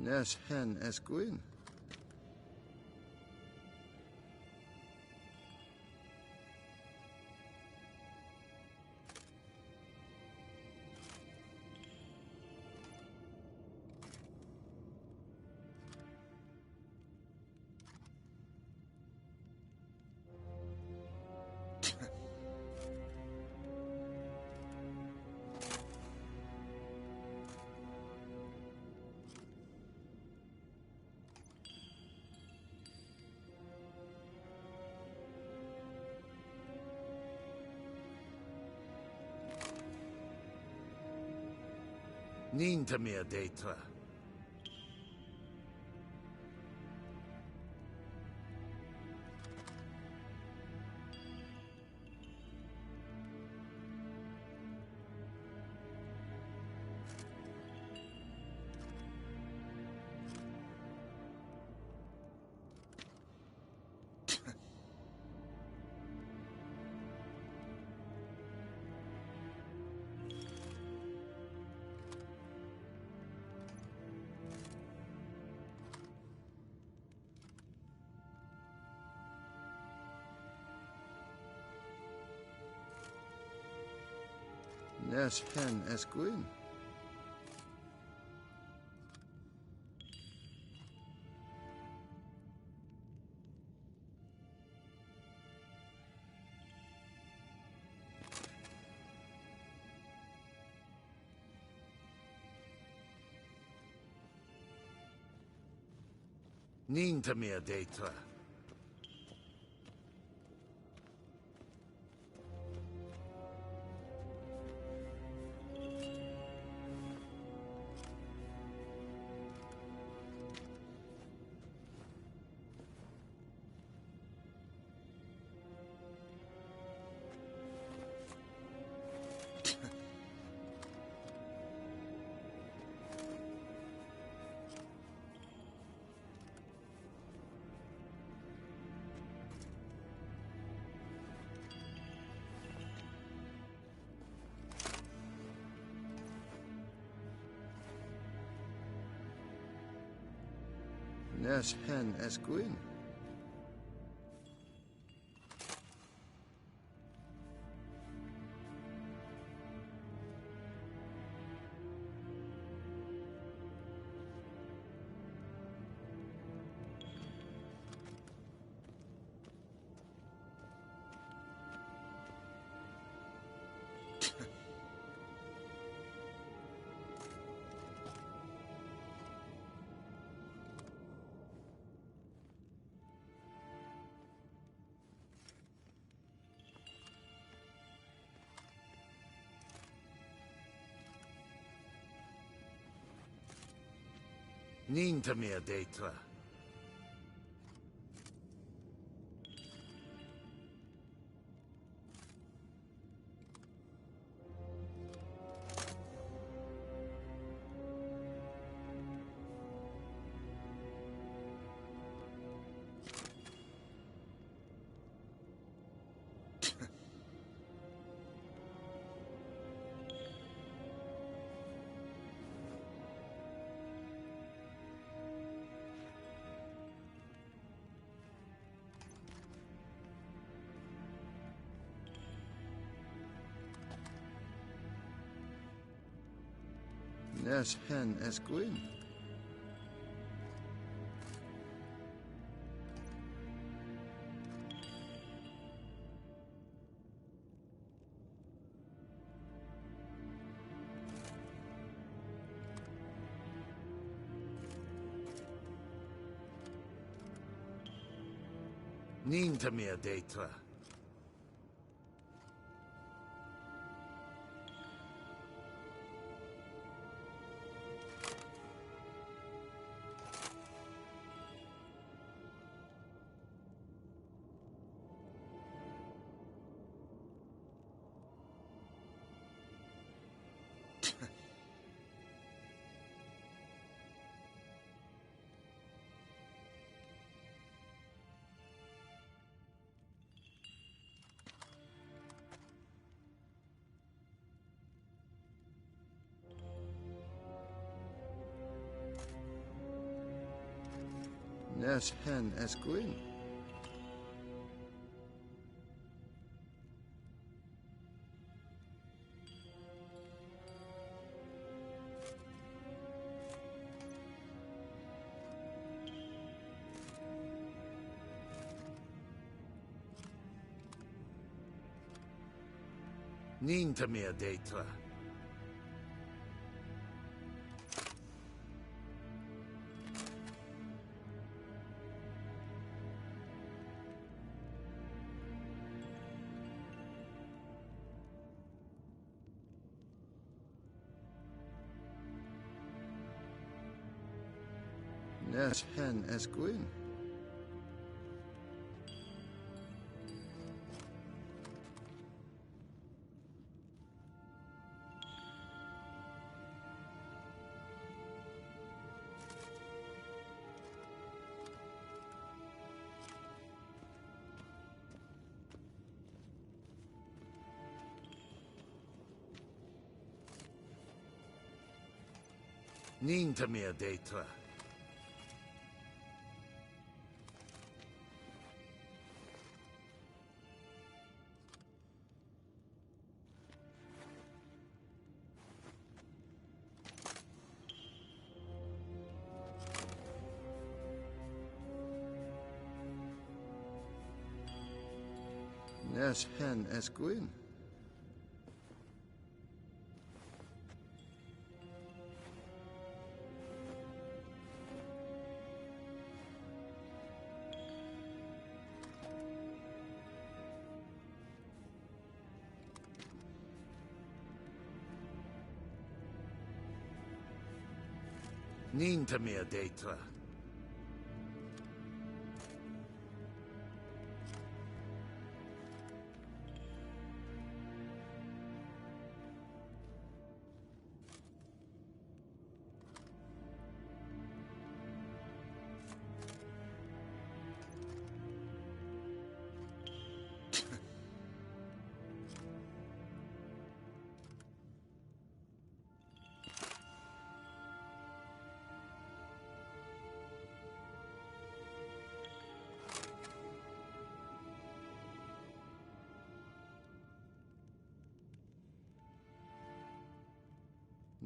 Nes hen es gwyn. Nín ta mé détra. Nes hen es gwyn. Nín ta mé détra. Nes hen es gwyn. Nín ta mé détra. Nes hen es gwyn. Nín ta mé détra. Nes hen es gwyn. Nín ta mé détra. Nes hen es gwyn. Nín ta mé détra. Nes hen es gwyn. Nín ta mé détra.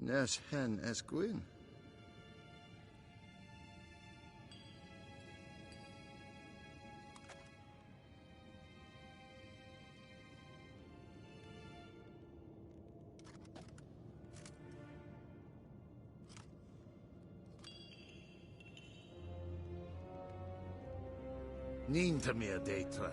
Nes hen es gwyn. Nín ta mé détra.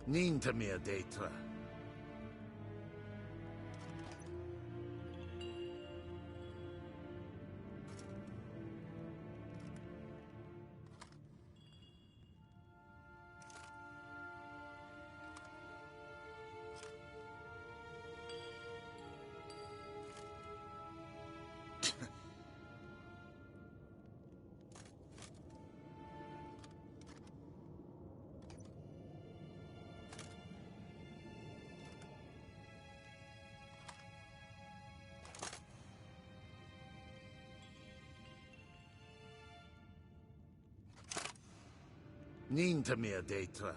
Nín ta mé détra. Nín ta mé détra.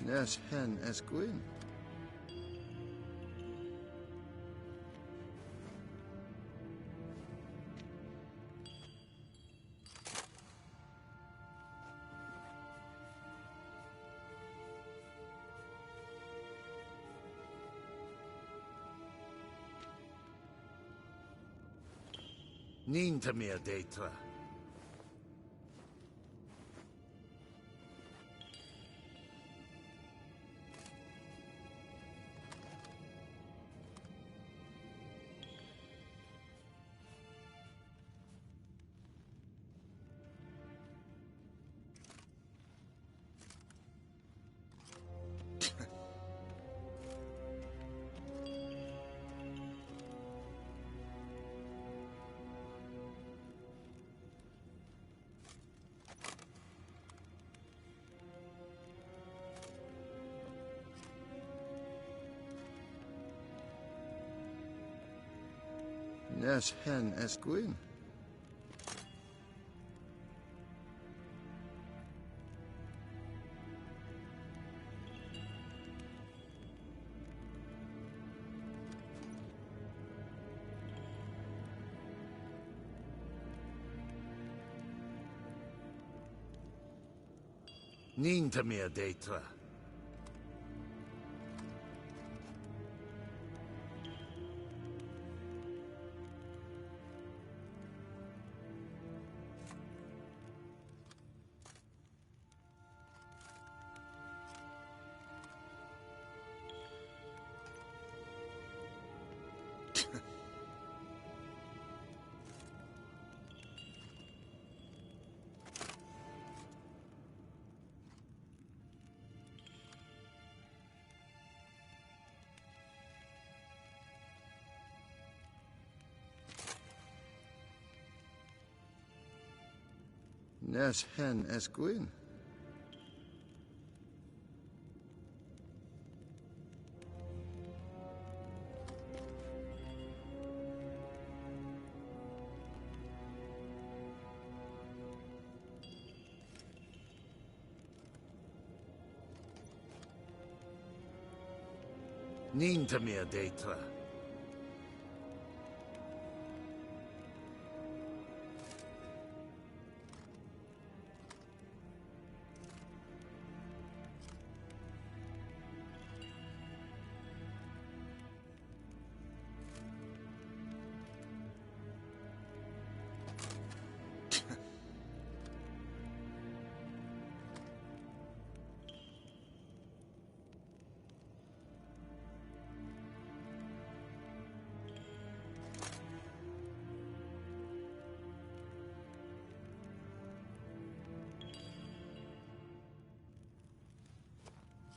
Nes hen es gwyn. Nín ta mé détra. Nes hen es gwyn. Ninta mea detra. Nes hen esgwyn. Ninta mea detra.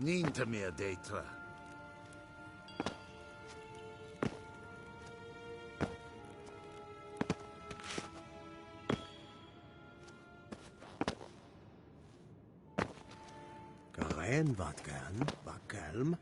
Ninta mea detra. Garen wat gan, bakelm.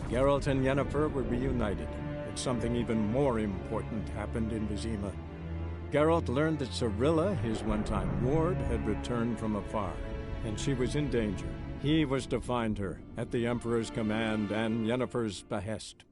Geralt and Yennefer were reunited, but something even more important happened in Vizima. Geralt learned that Cirilla, his one-time ward, had returned from afar, and she was in danger. He was to find her, at the Emperor's command and Yennefer's behest.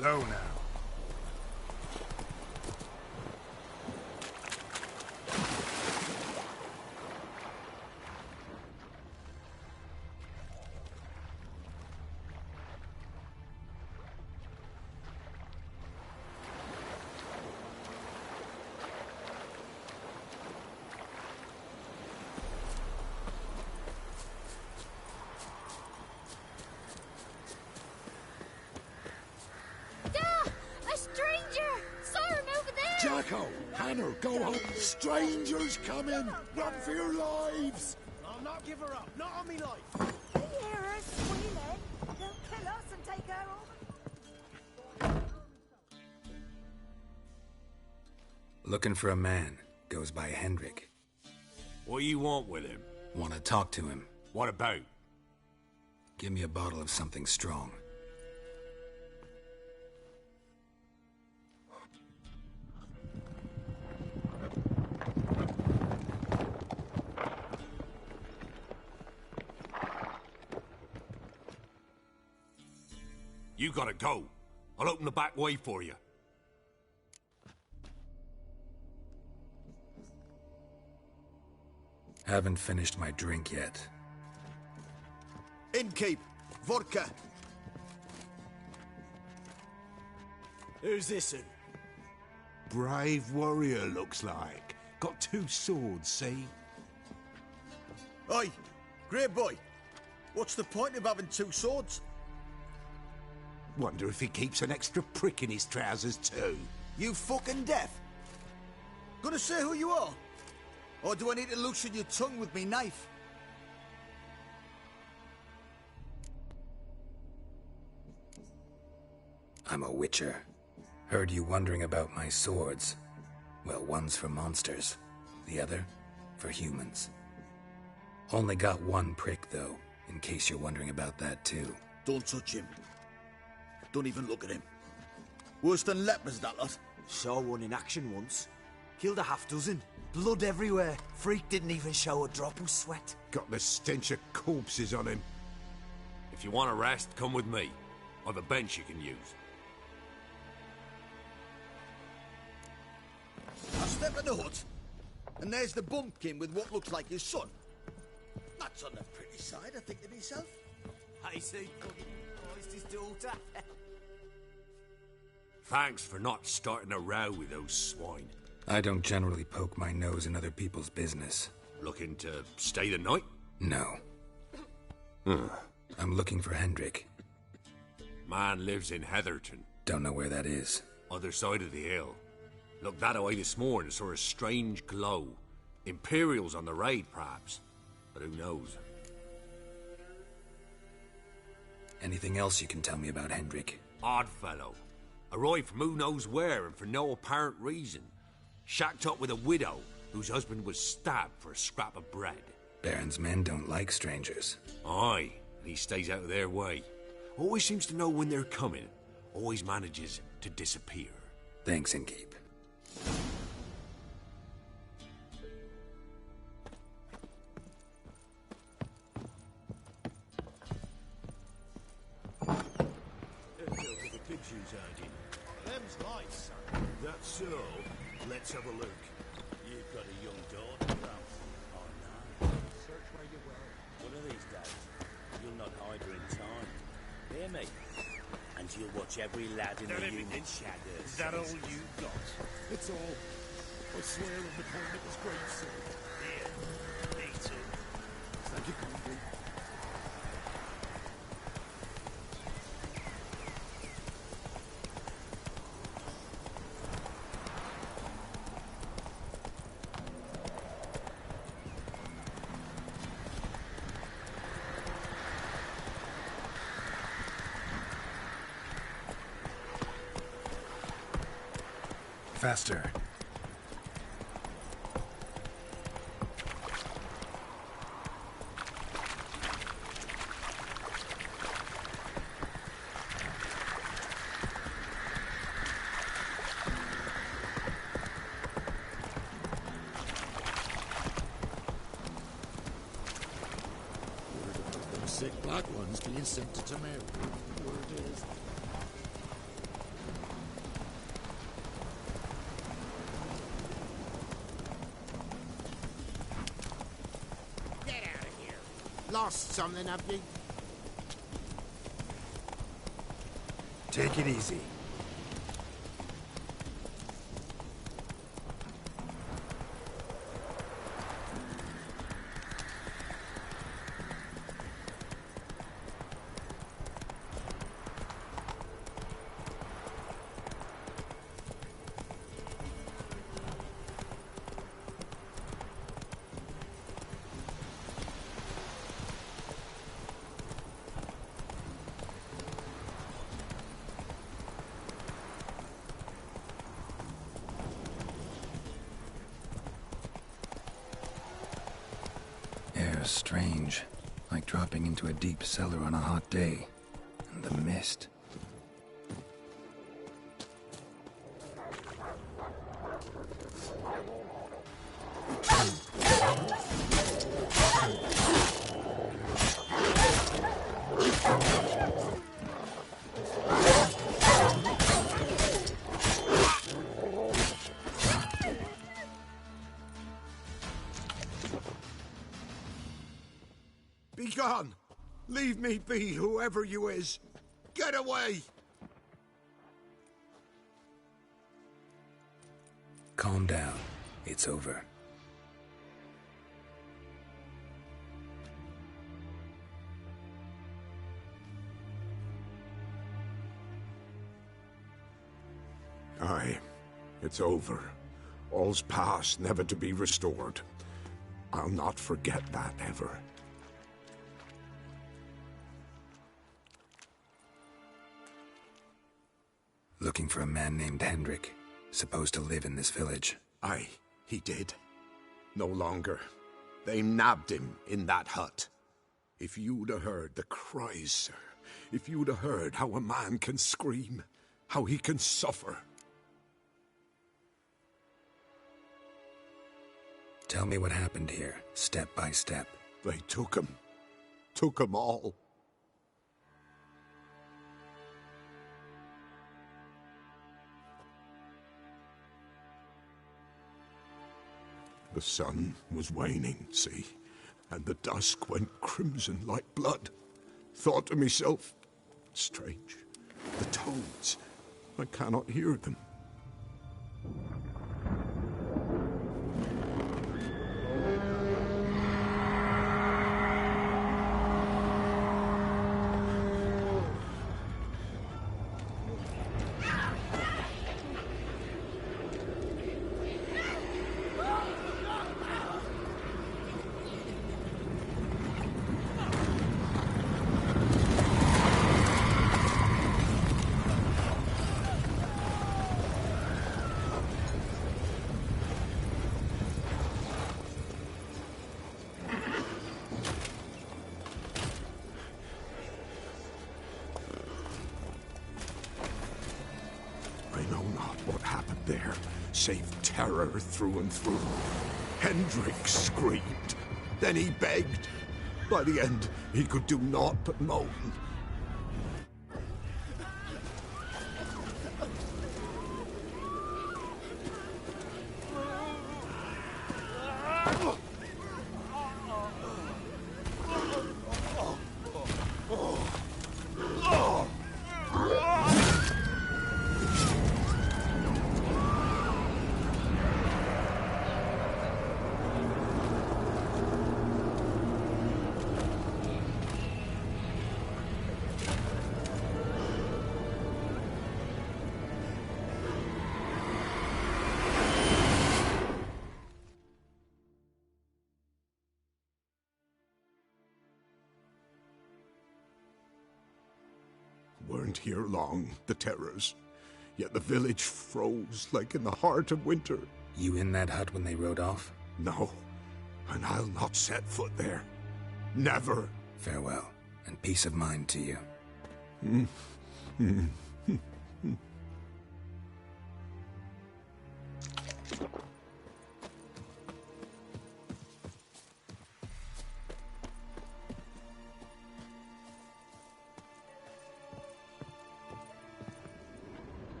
Slow now. A stranger! Siren over there! Jacko! Hannah, go home! Strangers coming! Run for your lives! I'll not give her up. Not on me life. You hear her squealing? They'll kill us and take her over. Looking for a man. Goes by Hendrik. What do you want with him? Want to talk to him. What about? Give me a bottle of something strong. You gotta go. I'll open the back way for you. Haven't finished my drink yet. Innkeep! Vodka! Who's this in? Brave warrior, looks like. Got 2 swords, see? Oi! Great boy! What's the point of having 2 swords? Wonder if he keeps an extra prick in his trousers, too. You fucking deaf? Gonna say who you are? Or do I need to loosen your tongue with me knife? I'm a witcher. Heard you wondering about my swords. Well, one's for monsters, the other for humans. Only got 1 prick, though, in case you're wondering about that, too. Don't touch him. Don't even look at him. Worse than lepers, that lot. Saw one in action once. Killed a half-dozen. Blood everywhere. Freak didn't even show a drop of sweat. Got the stench of corpses on him. If you want a rest, come with me. I've a bench you can use. I step in the hut, and there's the bumpkin with what looks like his son. That's on the pretty side, I think to myself. I see. It's his daughter. Thanks for not starting a row with those swine. I don't generally poke my nose in other people's business. Looking to stay the night? No. I'm looking for Hendrik. Man lives in Heatherton. Don't know where that is. Other side of the hill. Looked that away this morning, saw a strange glow. Imperials on the raid, perhaps. But who knows? Anything else you can tell me about Hendrik? Odd fellow. Arrived from who knows where and for no apparent reason. Shacked up with a widow whose husband was stabbed for a scrap of bread. Baron's men don't like strangers. Aye, and he stays out of their way. Always seems to know when they're coming. Always manages to disappear. Thanks, Innkeep. Them's nice, son. That's so. Let's have a look. You've got a young daughter, Ralph. Oh, no. Search where you will. One of these days, you'll not hide her in time. Hear me? And you'll watch every lad in the unit shadows. Is that all you got? It's all. I swear on the point it was great, sir. Here, me too. Thank you, Commander. Faster. Them sick black ones being sent to Tamir. Word is. lost something, have you? Take it easy. Air's strange, like dropping into a deep cellar on a hot day. And the mist. Be gone! Leave me be, whoever you is! Get away! Calm down. It's over. Aye, it's over. All's past, never to be restored. I'll not forget that ever. Looking for a man named Hendrik, supposed to live in this village. Aye, he did. No longer. They nabbed him in that hut. If you'd have heard the cries, sir. If you'd have heard how a man can scream, how he can suffer. Tell me what happened here, step by step. They took him. Took him all. The sun was waning, see, and the dusk went crimson like blood. Thought to myself, strange, the toads, I cannot hear them. Save terror through and through. Hendrik screamed. Then he begged. By the end, he could do naught but moan. Weren't here long, the terrors. Yet the village froze like in the heart of winter. You in that hut when they rode off? No, and I'll not set foot there. Never. Farewell, and peace of mind to you.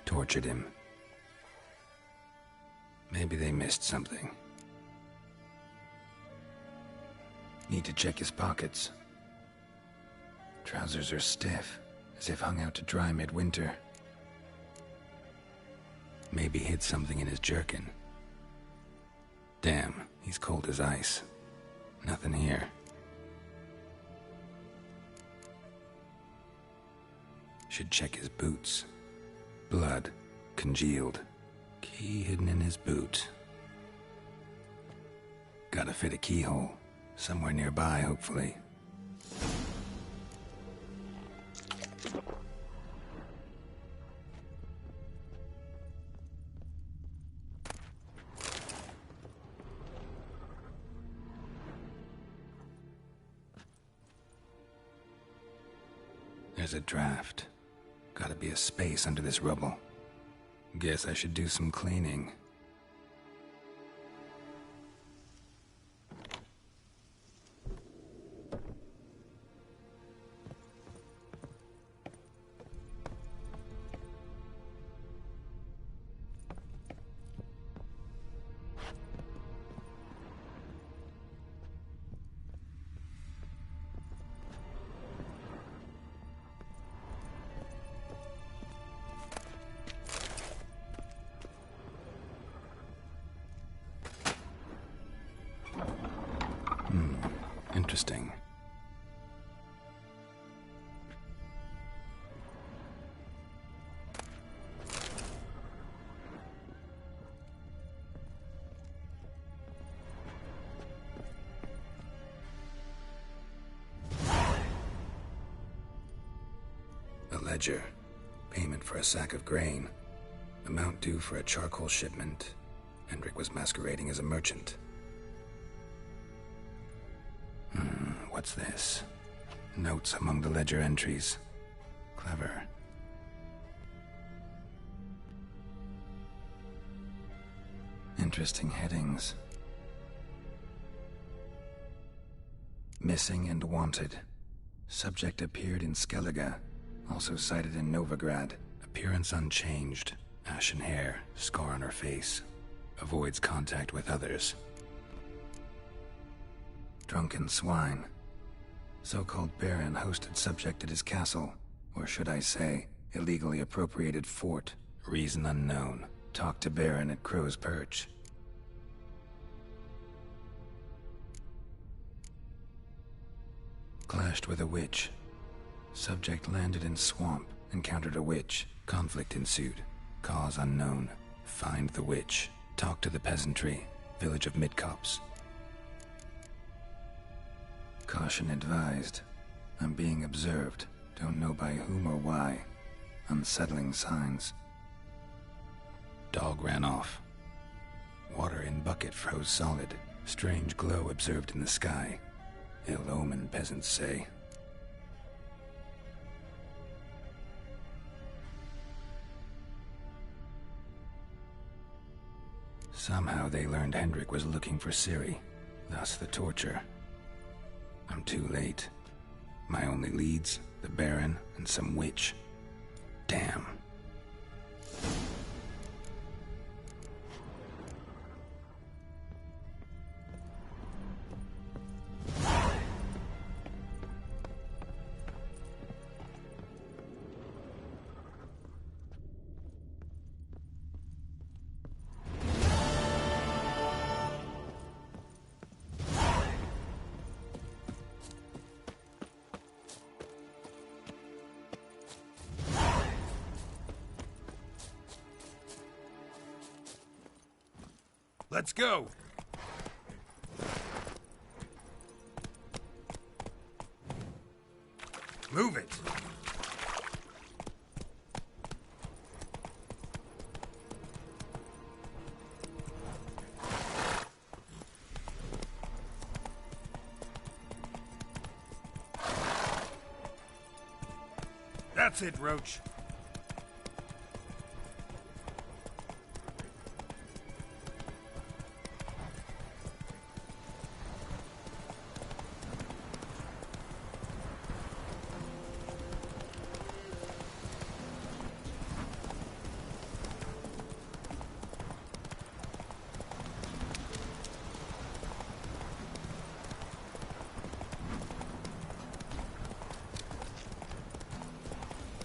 Tortured him. Maybe they missed something. Need to check his pockets. Trousers are stiff, as if hung out to dry midwinter. Maybe hid something in his jerkin. Damn, he's cold as ice. Nothing here. Should check his boots. Blood, congealed. Key hidden in his boot. Gotta fit a keyhole. Somewhere nearby, hopefully. There's a draft. Gotta be a space under this rubble. Guess I should do some cleaning. Interesting. A ledger. Payment for a sack of grain. Amount due for a charcoal shipment. Hendrik was masquerading as a merchant. What's this? Notes among the ledger entries. Clever. Interesting headings. Missing and wanted. Subject appeared in Skellige. Also cited in Novigrad. Appearance unchanged. Ashen hair. Scar on her face. Avoids contact with others. Drunken swine. So-called Baron hosted subject at his castle, or should I say, illegally appropriated fort. Reason unknown. Talked to Baron at Crow's Perch. Clashed with a witch. Subject landed in swamp, encountered a witch. Conflict ensued. Cause unknown. Find the witch. Talk to the peasantry. Village of Midcopse. Caution advised. I'm being observed. Don't know by whom or why. Unsettling signs. Dog ran off. Water in bucket froze solid. Strange glow observed in the sky. Ill omen, peasants say. Somehow they learned Hendrik was looking for Ciri. Thus the torture. I'm too late. My only leads, the Baron and some witch. Damn. Let's go! Move it! That's it, Roach.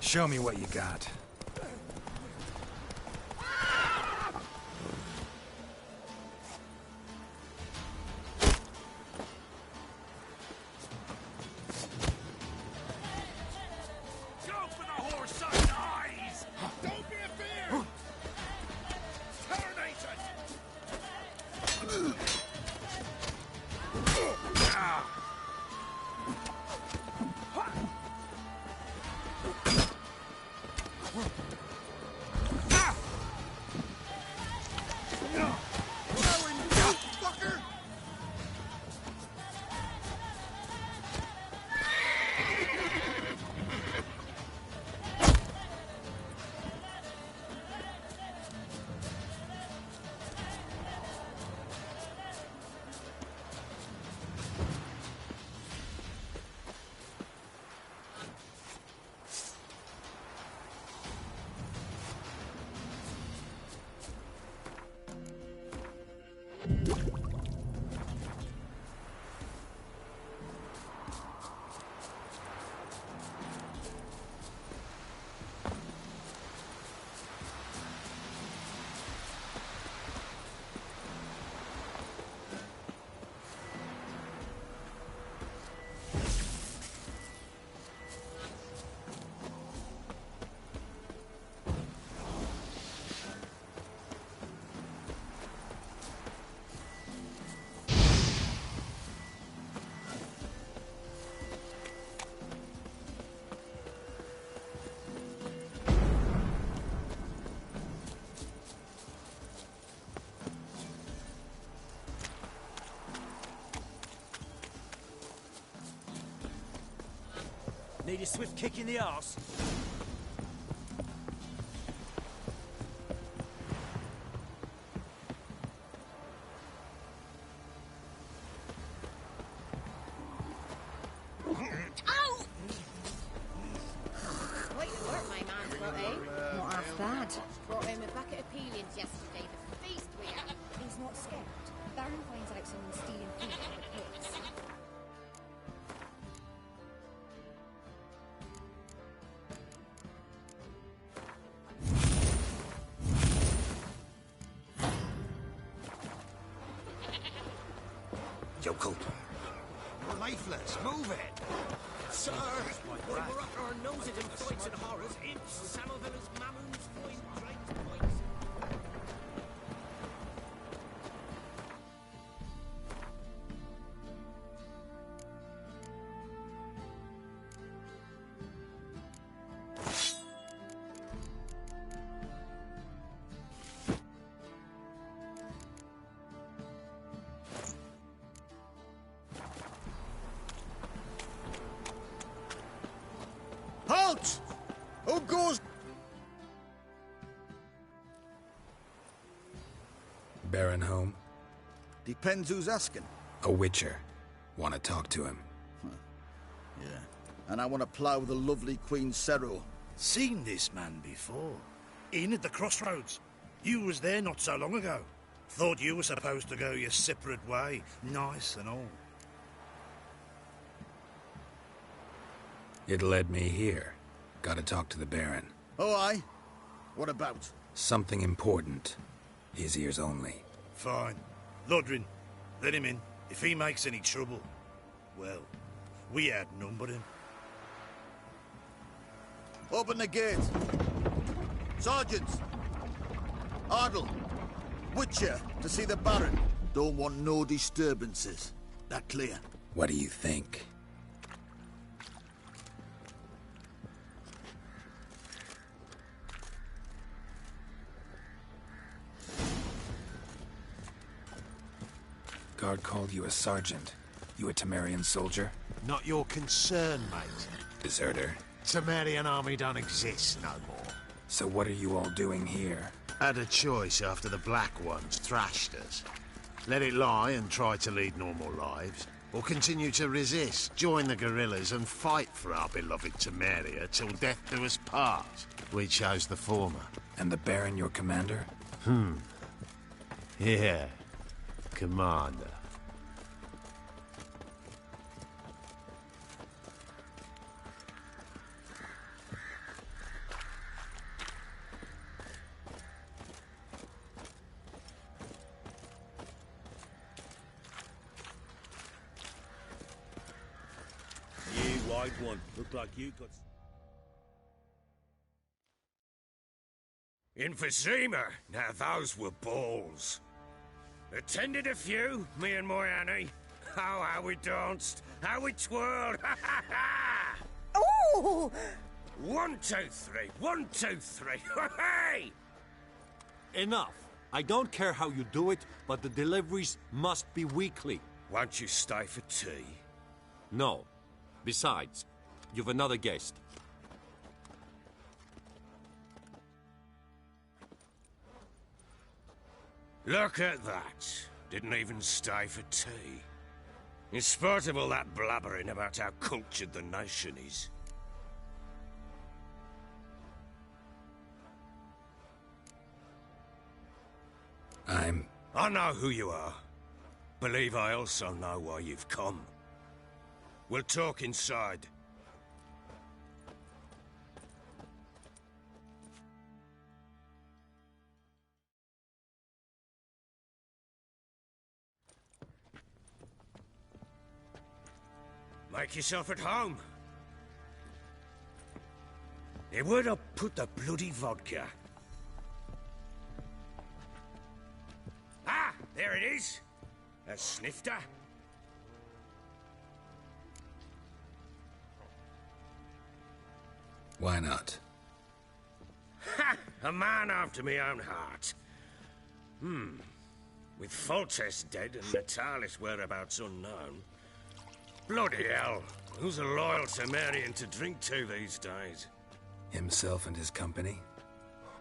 Show me what you got. Need a swift kick in the arse? Ow! Quite the work my man's got, eh? Not half bad. Brought him a bucket of peelings yesterday. The feast we had. He's not scared. Baron finds out someone's stealing food from the pigs. Yokel. You're lifeless. Move it. Sir, we're up our noses in fights and horrors. Imps, Samovillas, Mammons, Foin, Drakes, Points. Halt! Who goes? Baron home? Depends who's asking. A witcher. Want to talk to him. Yeah. And I want to plough the lovely Queen Cero. Seen this man before. In at the crossroads. You was there not so long ago. Thought you were supposed to go your separate way. Nice and all. It led me here. Gotta talk to the Baron. Oh, aye? What about? Something important. His ears only. Fine. Lodrin, let him in. If he makes any trouble, well, we outnumber him. Open the gate. Sergeants! Ardle! Witcher, to see the Baron. Don't want no disturbances. That clear? What do you think? Guard called you a sergeant. You a Temerian soldier? Not your concern, mate. Deserter? Temerian army don't exist no more. So what are you all doing here? Had a choice after the Black Ones thrashed us. Let it lie and try to lead normal lives, or continue to resist, join the guerrillas and fight for our beloved Temeria till death do us part. We chose the former. And the Baron your commander? Yeah. Commander. right one. Looked like you got... Emphysema. Now those were balls. Attended a few, me and my Annie. Oh, how we danced, how we twirled. Ha ha ha! Ooh! 1, 2, 3. 1, 2, 3. Hey! Enough. I don't care how you do it, but the deliveries must be weekly. Won't you stay for tea? No. Besides, you've another guest. Look at that. Didn't even stay for tea. In spite of all that blabbering about how cultured the nation is. I know who you are. Believe I also know why you've come. We'll talk inside. Make yourself at home. Hey, where'd I put the bloody vodka? Ah, there it is. A snifter. Why not? Ha! A man after me own heart. With Foltest dead and Natalis' whereabouts unknown. Bloody hell. Who's a loyal Temerian to drink to these days? Himself and his company?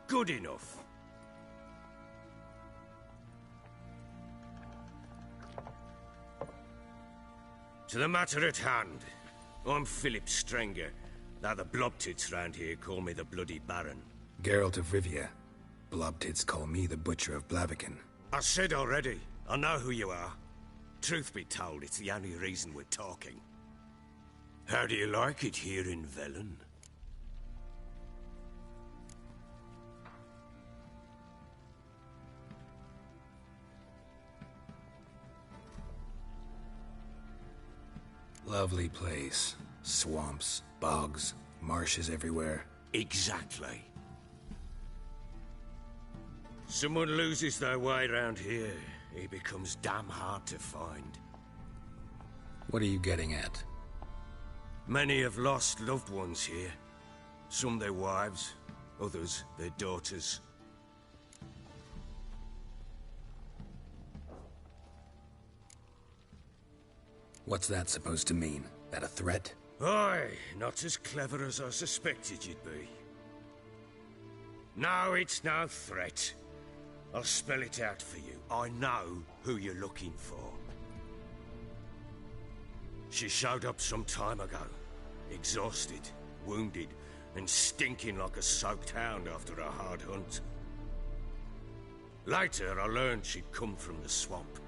Good enough. To the matter at hand. I'm Philip Strenger. Now the blobtits round here call me the Bloody Baron. Geralt of Rivia. Blobtits call me the Butcher of Blaviken. I said already, I know who you are. Truth be told, it's the only reason we're talking. How do you like it here in Velen? Lovely place. Swamps, bogs, marshes everywhere. Exactly. Someone loses their way round here, he becomes damn hard to find. What are you getting at? Many have lost loved ones here. Some their wives, others their daughters. What's that supposed to mean? That a threat? Aye, not as clever as I suspected you'd be. No, it's no threat. I'll spell it out for you. I know who you're looking for. She showed up some time ago. Exhausted, wounded, and stinking like a soaked hound after a hard hunt. Later, I learned she'd come from the swamp.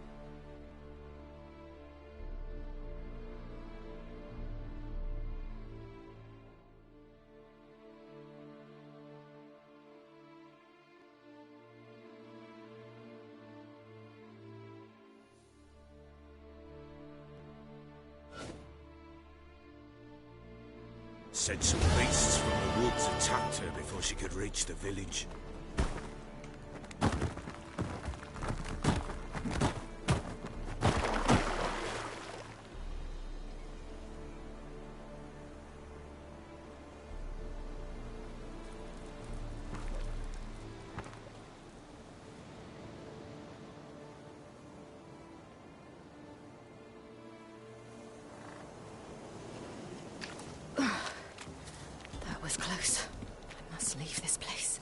Said some beasts from the woods attacked her before she could reach the village. That was close. I must leave this place.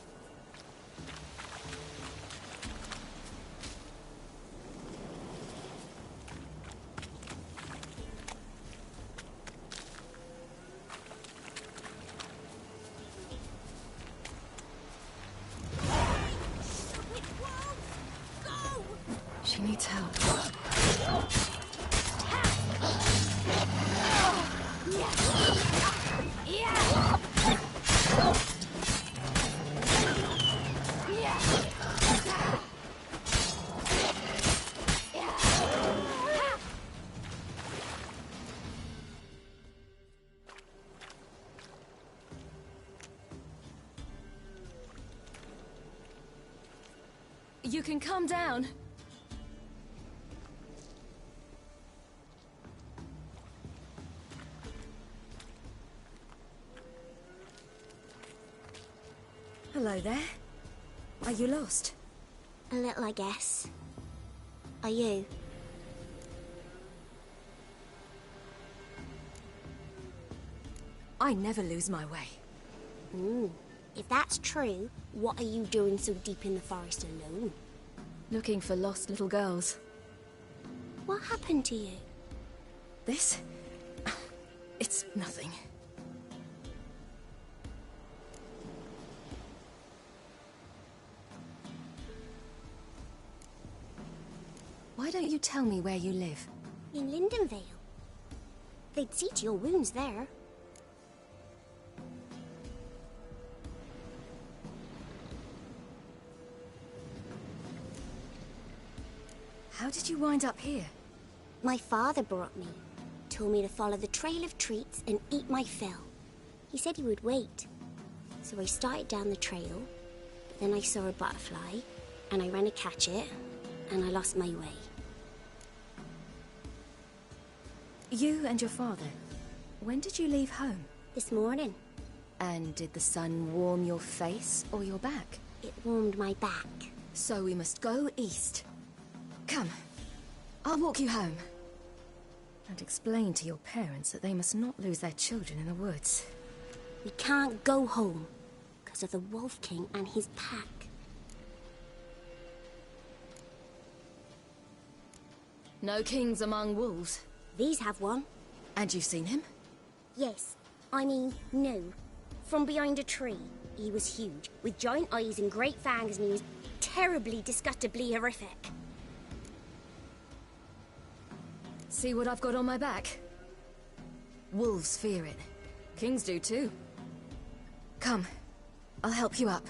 She needs help. You can calm down. Hello there. Are you lost? A little, I guess. Are you? I never lose my way. If that's true, what are you doing so deep in the forest alone? Looking for lost little girls. What happened to you? This? It's nothing. Why don't you tell me where you live? In Lindenvale. They'd see to your wounds there. How did you wind up here? My father brought me. Told me to follow the trail of treats and eat my fill. He said he would wait. So I started down the trail. Then I saw a butterfly, and I ran to catch it, and I lost my way. You and your father, when did you leave home? This morning. And did the sun warm your face or your back? It warmed my back. So we must go east. Come, I'll walk you home. And explain to your parents that they must not lose their children in the woods. We can't go home, because of the Wolf King and his pack. No kings among wolves. These have one. And you've seen him? Yes. I mean, no. From behind a tree. He was huge, with giant eyes and great fangs, and he was terribly, disgustingly horrific. See what I've got on my back? Wolves fear it. Kings do too. Come, I'll help you up.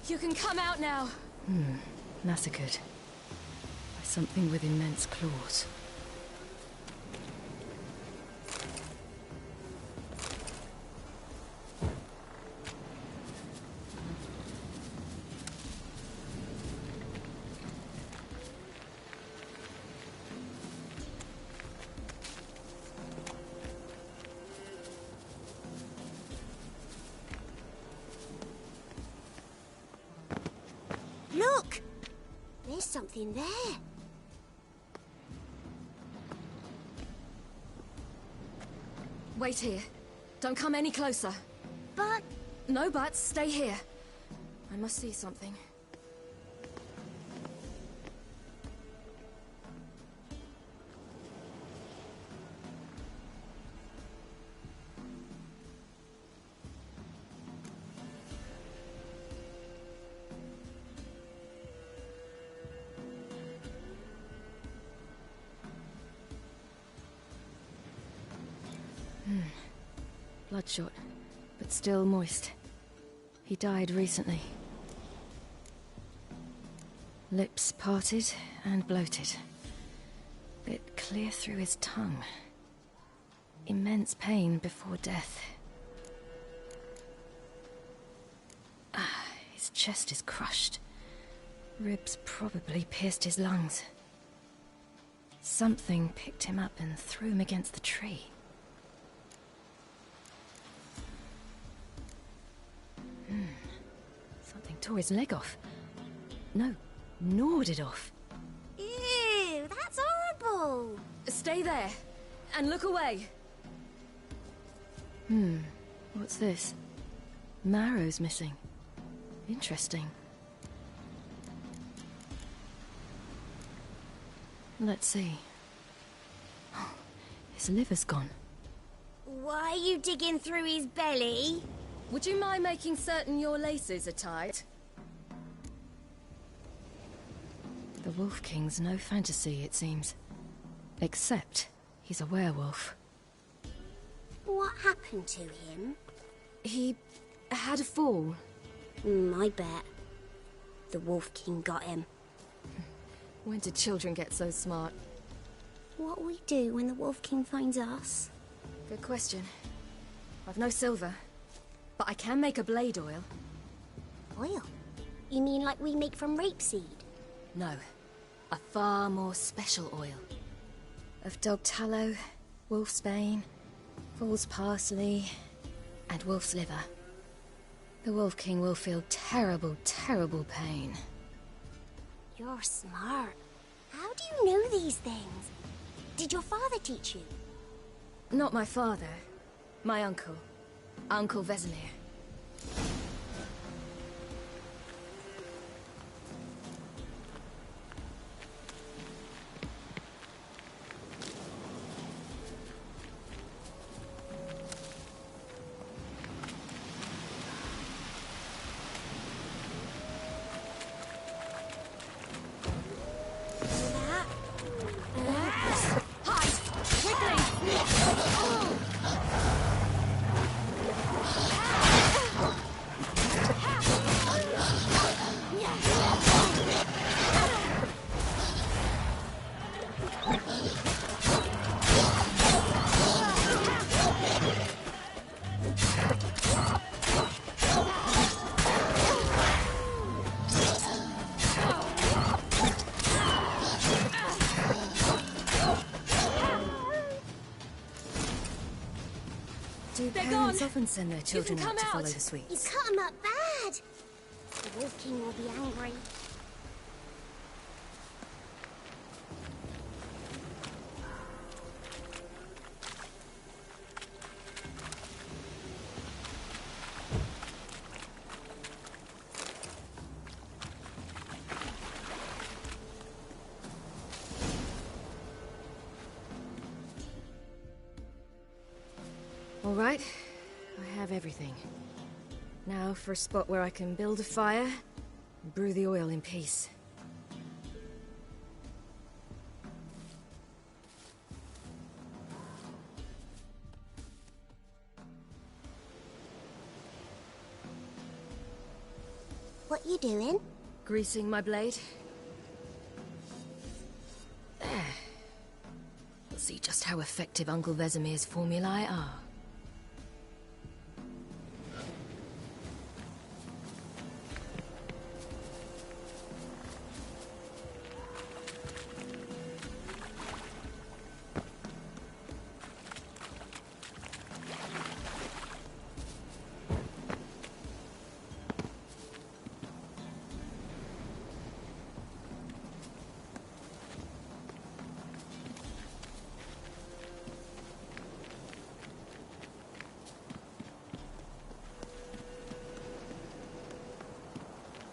You can come out now. Massacred. By something with immense claws. Look! There's something there. Wait here. Don't come any closer. But... No buts. Stay here. I must see something. Bloodshot, but still moist. He died recently. Lips parted and bloated. Bit clear through his tongue. Immense pain before death. His chest is crushed. Ribs probably pierced his lungs. Something picked him up and threw him against the tree. Something tore his leg off. No, gnawed it off. Ew, that's horrible. Stay there, and look away. What's this? Marrow's missing. Interesting. Let's see. His liver's gone. Why are you digging through his belly? Would you mind making certain your laces are tied? The Wolf King's no fantasy, it seems. Except he's a werewolf. What happened to him? He had a fall. I bet. The Wolf King got him. When did children get so smart? What'll we do when the Wolf King finds us? Good question. I've no silver, but I can make a blade oil. Oil? You mean like we make from rapeseed? No, a far more special oil. Of dog tallow, wolf's bane, fool's parsley, and wolf's liver. The Wolf King will feel terrible, terrible pain. You're smart. How do you know these things? Did your father teach you? Not my father. My uncle. Uncle Vesemir. Parents often send their children out to follow the sweets. You cut him up bad. The Wolf King will be angry. All right, I have everything. Now for a spot where I can build a fire and brew the oil in peace. What you doing? Greasing my blade. There. We'll see just how effective Uncle Vesemir's formulae are.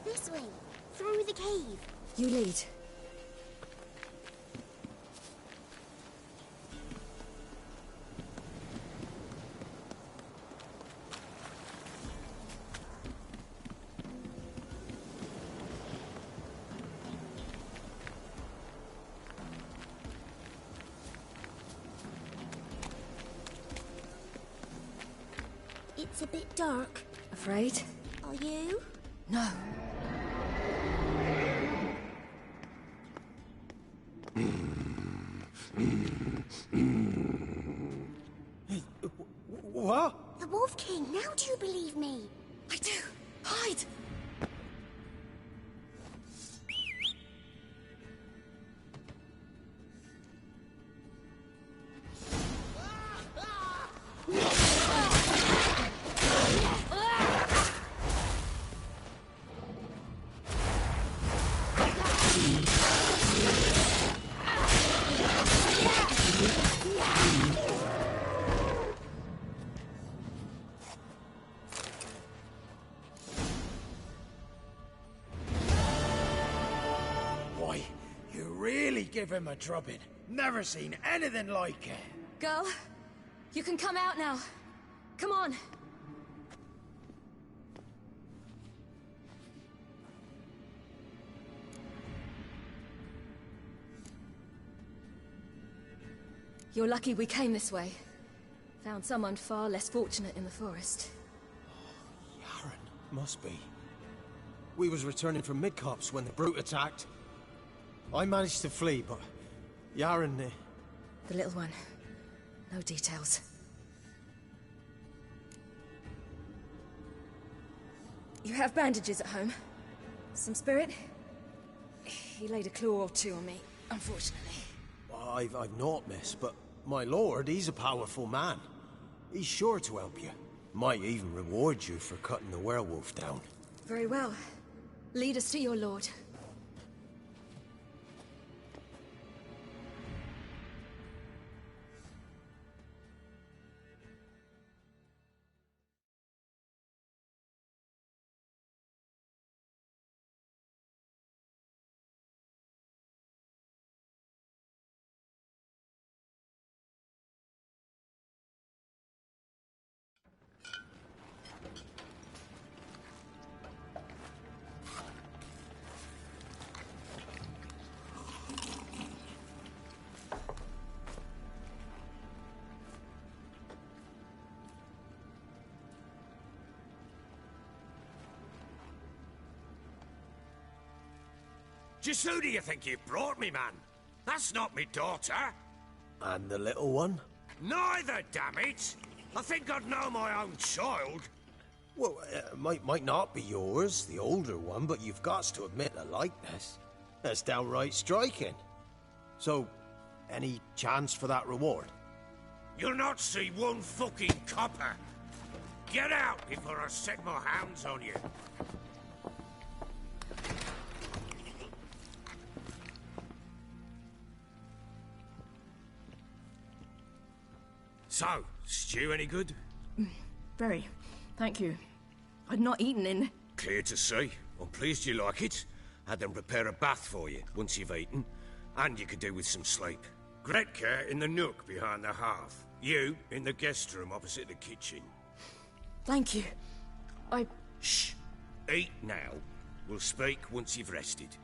This way, through the cave. You lead. It's a bit dark. Afraid? Are you? No. What? The Wolf King, now do you believe me? I do. Hide! Why, you really give him a drubbing. Never seen anything like it. Girl, you can come out now. Come on. You're lucky we came this way. Found someone far less fortunate in the forest. Must be. We was returning from Midcops when the brute attacked. I managed to flee, but Yaren... The little one. No details. You have bandages at home? Some spirit? He laid a claw or two on me, unfortunately. I've naught, miss, but my lord, he's a powerful man. He's sure to help you. Might even reward you for cutting the werewolf down. Very well. Lead us to your lord. Just who do you think you brought me, man? That's not me daughter. And the little one? Neither, damn it! I think I'd know my own child. Well, might not be yours, the older one, but you've got to admit a likeness. That's downright striking. So, any chance for that reward? You'll not see one fucking copper. Get out before I set my hounds on you. So, stew any good? Very. Thank you. I'd not eaten in... Clear to see. I'm pleased you like it. Had them prepare a bath for you once you've eaten. And you could do with some sleep. Gretka in the nook behind the hearth. You in the guest room opposite the kitchen. Thank you. Shh. Eat now. We'll speak once you've rested.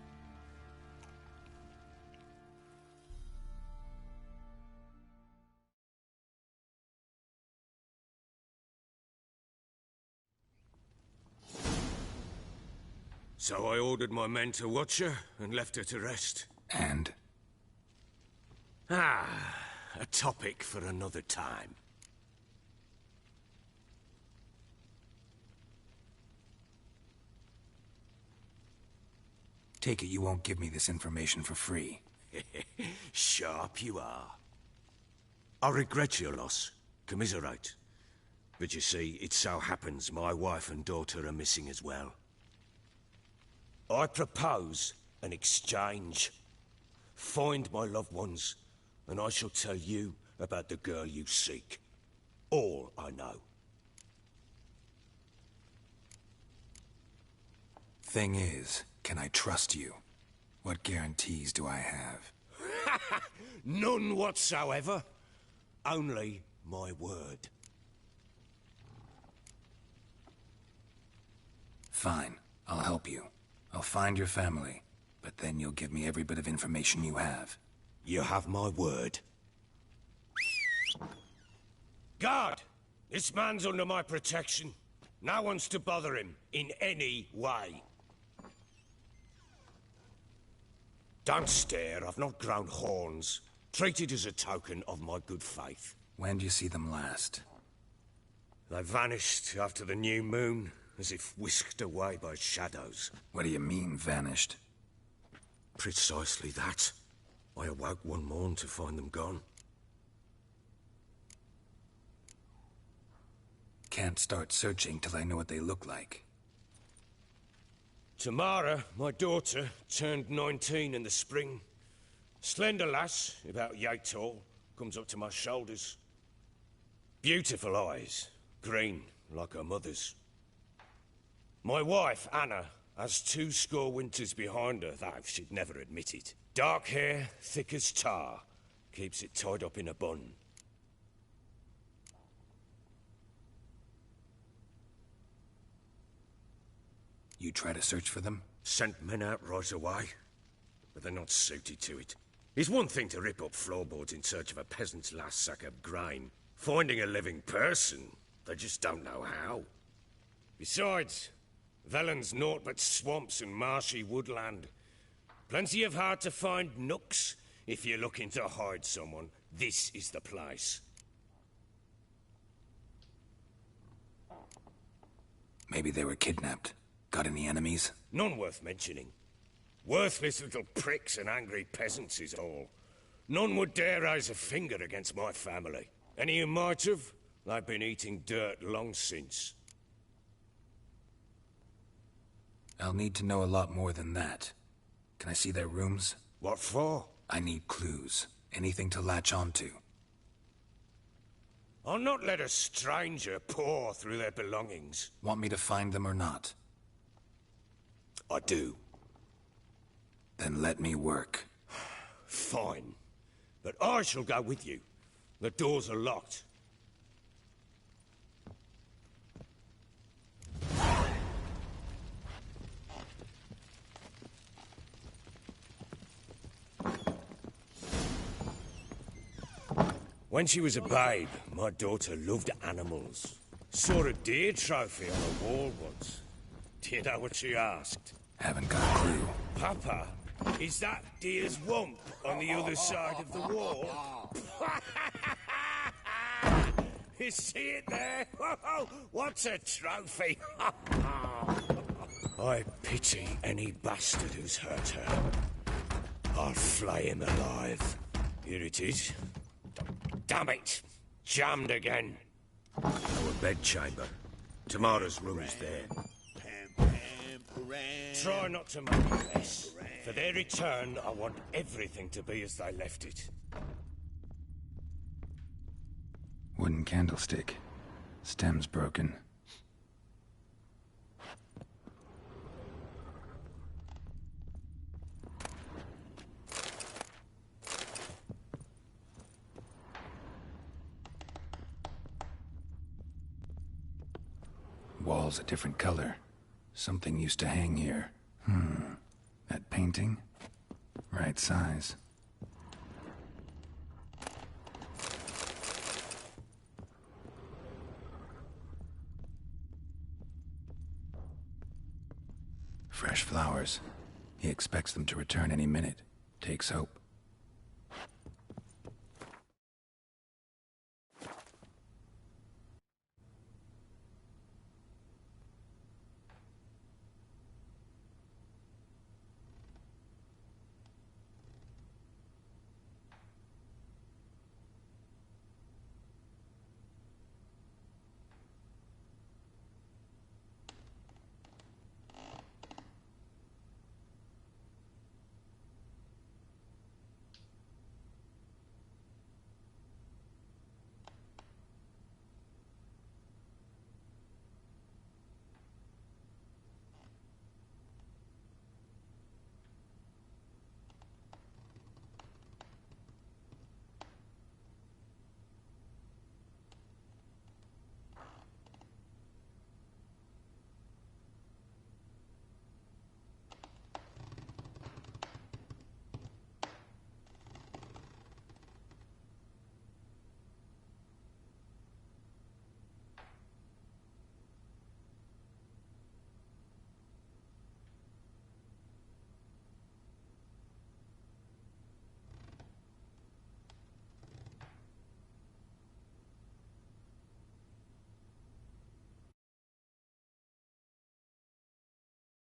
So I ordered my men to watch her and left her to rest. And? A topic for another time. Take it you won't give me this information for free. Sharp you are. I regret your loss. Commiserate. But you see, it so happens my wife and daughter are missing as well. I propose an exchange. Find my loved ones, and I shall tell you about the girl you seek. All I know. Thing is, can I trust you? What guarantees do I have? None whatsoever. Only my word. Fine, I'll help you. I'll find your family, but then you'll give me every bit of information you have. You have my word. Guard! This man's under my protection. No one's to bother him in any way. Don't stare, I've not grown horns. Treat it as a token of my good faith. When do you see them last? They vanished after the new moon, as if whisked away by shadows. What do you mean, vanished? Precisely that. I awoke one morn to find them gone. Can't start searching till I know what they look like. Tamara, my daughter, turned 19 in the spring. Slender lass, about yay tall, comes up to my shoulders. Beautiful eyes, green like her mother's. My wife, Anna, has 20 winters behind her, though she'd never admit it. Dark hair, thick as tar, keeps it tied up in a bun. You try to search for them? Sent men out right away, but they're not suited to it. It's one thing to rip up floorboards in search of a peasant's last sack of grain. Finding a living person, they just don't know how. Besides, Velen's naught but swamps and marshy woodland. Plenty of hard-to-find nooks. If you're looking to hide someone, this is the place. Maybe they were kidnapped. Got any enemies? None worth mentioning. Worthless little pricks and angry peasants is all. None would dare raise a finger against my family. Any who might have, they've been eating dirt long since. I'll need to know a lot more than that. Can I see their rooms? What for? I need clues. Anything to latch onto. I'll not let a stranger pore through their belongings. Want me to find them or not? I do. Then let me work. Fine. But I shall go with you. The doors are locked. When she was a babe, my daughter loved animals. Saw a deer trophy on a wall once. Do you know what she asked? Haven't got a clue. Papa, is that deer's wump on the other side of the wall? You see it there? What's a trophy? I pity any bastard who's hurt her. I'll flay him alive. Here it is. Damn it! Jammed again. Our bedchamber. Tamara's room is there. Try not to make a mess. For their return, I want everything to be as they left it. Wooden candlestick. Stem's broken. Wall's a different color. Something used to hang here. That painting? Right size. Fresh flowers. He expects them to return any minute. Takes hope.